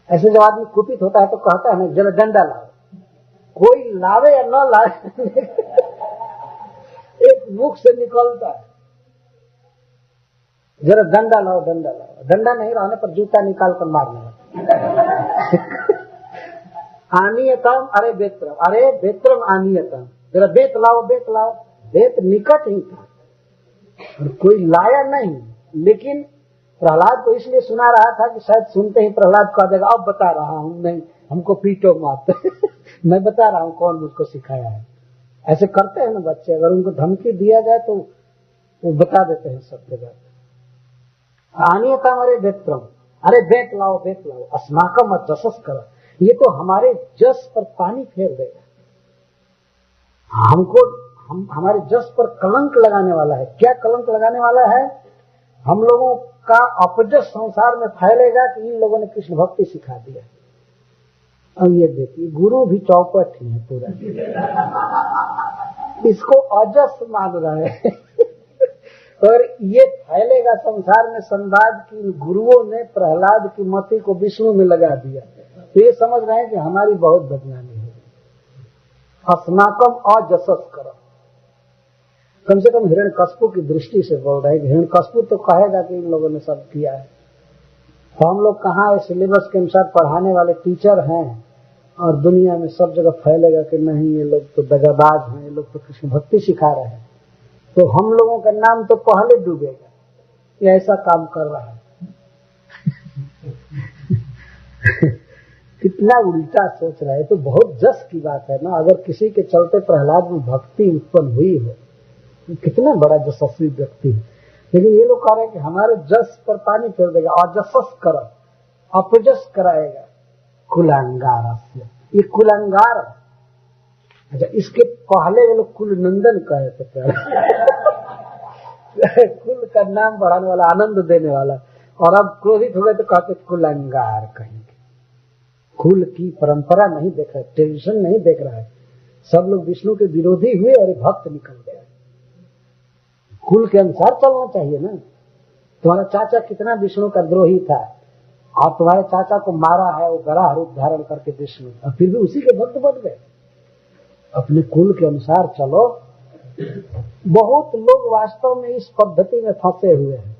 ऐसे जब आदमी कुपित होता है तो कहता है ना जरा डंडा लाओ, कोई लावे या न लावे एक मुख से निकलता है, जरा डंडा लाओ, डंडा लाओ। डंडा नहीं रहने पर जूता निकाल कर मारना आनियतम अरे बेत्रम, अरे बेत्रम आनियतम, जरा बेत लाओ, बेत लाओ। बेत निकट ही था और कोई लाया नहीं, लेकिन प्रहलाद को इसलिए सुना रहा था कि शायद सुनते ही प्रहलाद कह देगा अब बता रहा हूं, नहीं हमको पीटो मत मैं बता रहा हूं कौन मुझको सिखाया है। ऐसे करते हैं ना बच्चे, अगर उनको धमकी दिया जाए तो वो बता देते हैं सब जगह। आनियतम अरे बेत्रम, अरे बेत लाओ, बेत लाओ। अस्माकम जसस कर, ये तो हमारे जस पर पानी फेर देगा, हमको हमारे जस पर कलंक लगाने वाला है। क्या कलंक लगाने वाला है? हम लोगों का अपजस संसार में फैलेगा कि इन लोगों ने कृष्ण भक्ति सिखा दिया। अब ये देखिए, गुरु भी चौपट ही है पूरा इसको अजस मान रहे हैं और ये फैलेगा संसार में संवाद की गुरुओं ने प्रहलाद की मति को विष्णु में लगा दिया। तो ये समझ रहे हैं कि हमारी बहुत बदनामी है। अस्माकम अजसस करो, कम से कम हिरण्यकश्यप की दृष्टि से बोल रहे हैं। हिरण्यकश्यप तो कहेगा कि इन लोगों ने सब किया है, तो हम लोग कहाँ सिलेबस के अनुसार पढ़ाने वाले टीचर हैं और दुनिया में सब जगह फैलेगा कि नहीं ये लोग तो दगाबाज हैं, ये लोग तो कृष्ण भक्ति सिखा रहे हैं, तो हम लोगों का नाम तो पहले डूबेगा, ये ऐसा काम कर रहा है कितना उल्टा सोच रहा है। तो बहुत जस की बात है ना, अगर किसी के चलते प्रहलाद में भक्ति उत्पन्न हुई हो, कितना बड़ा जसस्वी व्यक्ति है। लेकिन ये लोग कह रहे हैं कि हमारे जस पर पानी फेर देगा, अजसस कर, अपजस कराएगा। कुलांगार, ये कुलांगार है। अच्छा, इसके पहले वो लोग कुल नंदन कहे थे कुल का नाम बढ़ाने वाला, आनंद देने वाला, और अब क्रोधित हो गए तो कहते कुलांगार कहेंगे। कुल की परंपरा नहीं देख रहे, ट्रेडिशन नहीं देख रहा है, सब लोग विष्णु के विरोधी हुए और भक्त निकल गए। कुल के अनुसार चलना चाहिए ना। तुम्हारा चाचा कितना विष्णु का द्रोही था और तुम्हारे चाचा को मारा है वो गराह रूप धारण करके विष्णु, और फिर भी उसी के भक्त बन गए। अपने कुल के अनुसार चलो। बहुत लोग वास्तव में इस पद्धति में फंसे हुए हैं।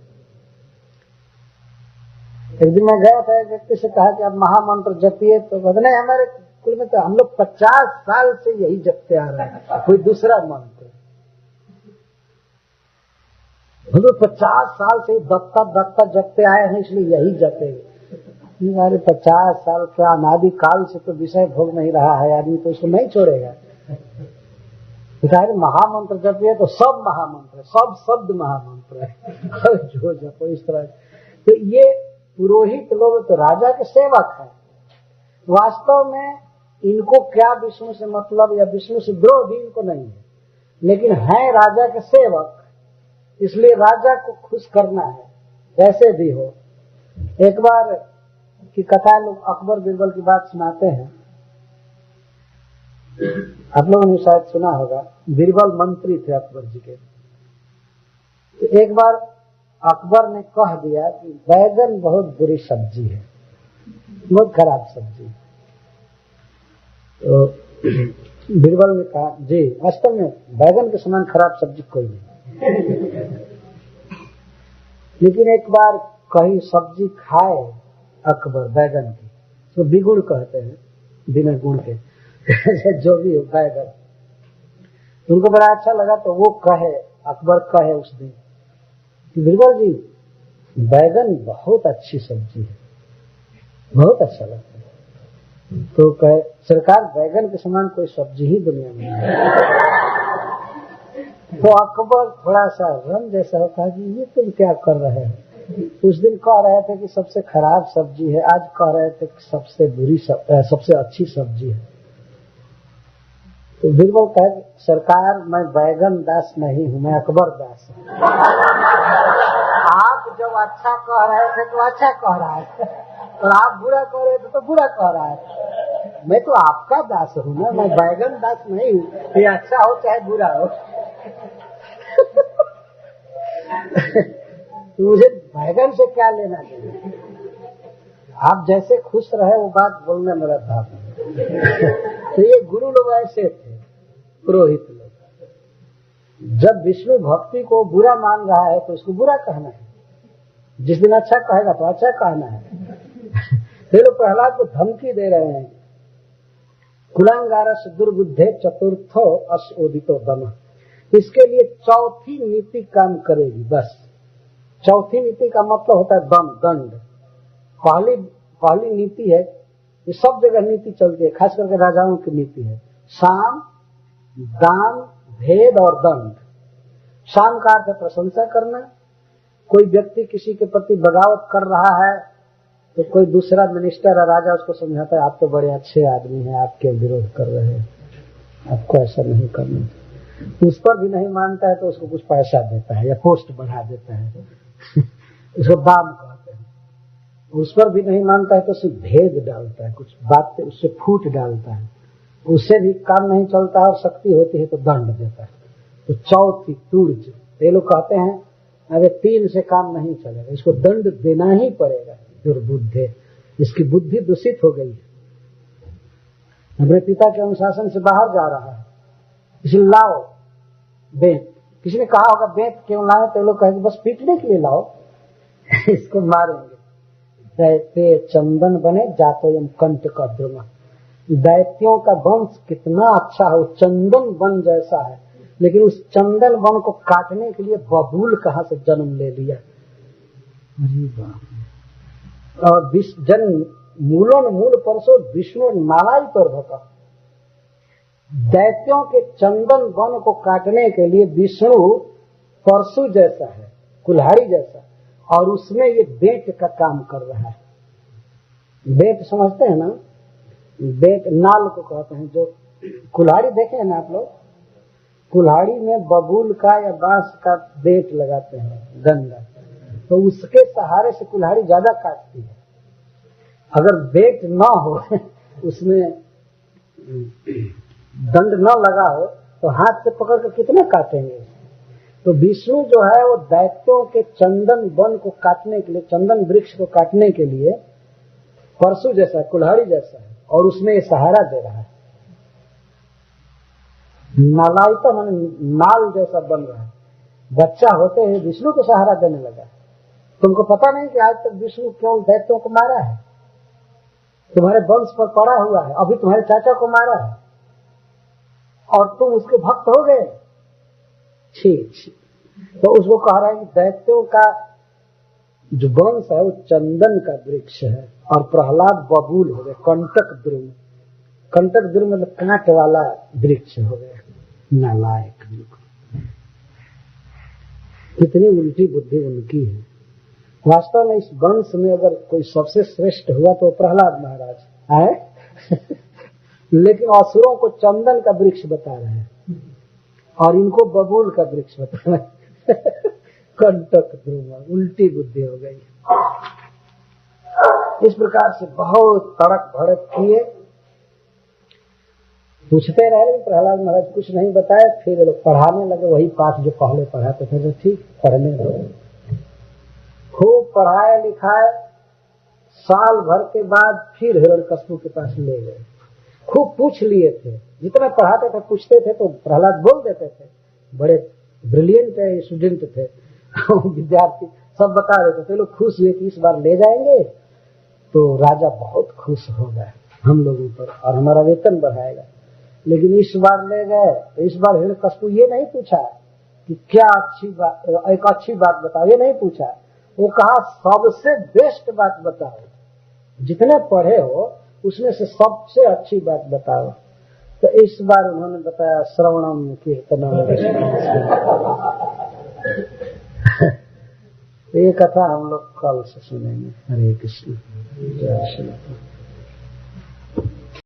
एक दिन मैं गया था, एक व्यक्ति से कहा कि आप महामंत्र जपिए, तो कहते नहीं हमारे कुल में तो हम लोग 50 साल से यही जपते आ रहे हैं, कोई दूसरा मंत्र। हम लोग 50 साल से दत्ता दत्ता जपते आए हैं, इसलिए यही जपेंगे। हमारे 50 साल के अनादि काल से तो विषय भोग नहीं रहा है आदमी, तो उसको नहीं छोड़ेगा। महामंत्र जपिए तो सब महामंत्र, सब शब्द महामंत्र है, जो जपो इस तरह। तो ये पुरोहित लोग तो राजा के सेवक हैं, वास्तव में इनको क्या विष्णु से मतलब या विष्णु से द्रोह भी इनको नहीं है, लेकिन है राजा के सेवक, इसलिए राजा को खुश करना है कैसे भी हो। एक बार की कथा लोग अकबर बीरबल की बात सुनाते हैं, आप लोगों ने शायद सुना होगा। बीरबल मंत्री थे अकबर जी के। तो एक बार अकबर ने कह दिया कि बैगन बहुत बुरी सब्जी है, बहुत खराब सब्जी। तो बीरबल ने कहा जी वास्तव में बैगन के समान खराब सब्जी कोई नहीं, लेकिन एक बार कहीं सब्जी खाए अकबर बैगन की, तो बिगुड़ कहते हैं बिना गुड़ के जो भी हो बैगन, उनको बड़ा अच्छा लगा। तो वो कहे, अकबर कहे उस दिन कि बीरबल जी बैगन बहुत अच्छी सब्जी है, बहुत अच्छा लगता है। तो कहे सरकार बैगन के समान कोई सब्जी ही दुनिया में नहीं है। तो अकबर थोड़ा सा रंग जैसा होता है कि ये तुम क्या कर रहे हैं। उस दिन कह रहे थे कि सबसे खराब सब्जी है, आज कह रहे थे कि सबसे अच्छी सब्जी है। तो बीरबल कहे सरकार मैं बैगन दास नहीं हूं, मैं अकबर दास हूं। आप जब अच्छा कह रहे थे तो अच्छा कह रहा है, और आप बुरा कह रहे थे तो बुरा कह रहा है। मैं तो आपका दास हूं ना, मैं बैगन दास नहीं हूं, ये अच्छा हो चाहे बुरा हो। मुझे बैगन से क्या लेना चाहिए, आप जैसे खुश रहे वो बात बोलने मेरा था। तो ये गुरु लोग ऐसे थे, पुरोहित लोग। जब विष्णु भक्ति को बुरा मान रहा है तो उसको बुरा कहना है, जिस दिन अच्छा कहेगा तो अच्छा कहना है। ये लोग प्रहलाद को धमकी दे रहे हैं, कुलांगारस दुर्बुद्धे चतुर्थो असोदितो दम। इसके लिए चौथी नीति काम करेगी बस। चौथी नीति का मतलब होता है दम, दंड। पहली नीति है, ये सब जगह नीति चलती है, खास करके राजाओं की नीति है, साम दान भेद और दंड। साम का अर्थ है प्रशंसा करना, कोई व्यक्ति किसी के प्रति बगावत कर रहा है तो कोई दूसरा मिनिस्टर या राजा उसको समझाता है आप तो बड़े अच्छे आदमी हैं, आप क्यों विरोध कर रहे हैं, आपको ऐसा नहीं करना। उस पर भी नहीं मानता है तो उसको कुछ पैसा देता है या पोस्ट बढ़ा देता है उसको दाम कहते हैं। उस पर भी नहीं मानता है तो उसे भेद डालता है, कुछ बात उससे फूट डालता है, उससे भी काम नहीं चलता है और शक्ति होती है तो दंड देता है। तो चौथी तूर्ज, ये लोग कहते हैं अगर 3 से काम नहीं चलेगा, इसको दंड देना ही पड़ेगा। दुर्बुद्धे, इसकी बुद्धि दूषित हो गई है, अपने पिता के अनुशासन से बाहर जा रहा है, इसलिए लाओ बेंत। किसी ने कहा होगा बेंत क्यों लाए, तो लोग कहेंगे बस पीटने के लिए लाओ इसको मारेंगे। दैत्य चंदन बने जातो यम कंठ का द्रुमा। दैत्यों का वंश कितना अच्छा है, वो चंदन वन जैसा है, लेकिन उस चंदन वन को काटने के लिए बबूल कहां से जन्म ले लिया। और जन्म मूलों मूल परसो विष्णु नालाई पर भका। दैत्यों के चंदन वन को काटने के लिए विष्णु परशु जैसा है, कुल्हाड़ी जैसा, और उसमें ये बेट का काम कर रहा है। बेट समझते हैं ना, बेट नाल को कहते हैं, जो कुल्हाड़ी देखे हैं ना आप लोग, कुल्हाड़ी में बबूल का या बांस का बेट लगाते हैं गंदा, तो उसके सहारे से कुल्हाड़ी ज्यादा काटती है। अगर बेट न हो उसमें दंड न लगा हो तो हाथ से पकड़ कर कितने काटेंगे। तो विष्णु जो है वो दैत्यों के चंदन वन को काटने के लिए, चंदन वृक्ष को काटने के लिए परशु जैसा, कुल्हाड़ी जैसा है, और उसमें ये सहारा दे रहा है। नालाई तो माने नाल जैसा बन रहा है, बच्चा होते ही विष्णु को सहारा देने लगा। तुमको पता नहीं कि आज तक विष्णु क्यों दैत्यों को मारा है? तुम्हारे वंश पर पड़ा हुआ है, अभी तुम्हारे चाचा को मारा है और तुम उसके भक्त हो गए। ठीक, तो उसको कह रहा है कि दैत्यों का जो वंश है वो चंदन का वृक्ष है और प्रहलाद बबूल हो गए, कंटक द्रुम। कंटक द्रुम मतलब कांट वाला वृक्ष हो गया। नालायक, कितनी उल्टी बुद्धि उनकी है। वास्तव में इस वंश में अगर कोई सबसे श्रेष्ठ हुआ तो प्रहलाद महाराज है। लेकिन असुरों को चंदन का वृक्ष बता रहे हैं और इनको बबूल का वृक्ष बता रहे हैं। कंटक ध्रुव, उल्टी बुद्धि हो गई। इस प्रकार से बहुत तड़क भड़क किए, पूछते रहे प्रहलाद महाराज कुछ नहीं बताए। फिर लोग पढ़ाने लगे वही पाठ जो पहले पढ़ाते थे। तो ठीक, पढ़ने लगे, खूब पढ़ाए लिखाए। साल भर के बाद फिर हिरण्यकश्यप के पास ले गए। खूब पूछ लिए थे, जितना पढ़ाते थे पूछते थे तो प्रहलाद बोल देते थे। बड़े ब्रिलियंट स्टूडेंट थे, विद्यार्थी सब बता देते थे। लोग खुश हुए कि इस बार ले जाएंगे तो राजा बहुत खुश हो गए हम लोगों पर और हमारा वेतन बढ़ाएगा। लेकिन इस बार ले गए तो इस बार हिरण्यकश्यप ये नहीं पूछा कि क्या अच्छी बात, एक अच्छी बात बताओ, ये नहीं पूछा। वो कहा सबसे बेस्ट बात बताओ, जितने पढ़े हो उसमें से सबसे अच्छी बात बताओ। तो इस बार उन्होंने बताया श्रवणम कीर्तनम। ये कथा हम लोग कल से सुनेंगे। हरे कृष्ण, जय श्री कृष्ण।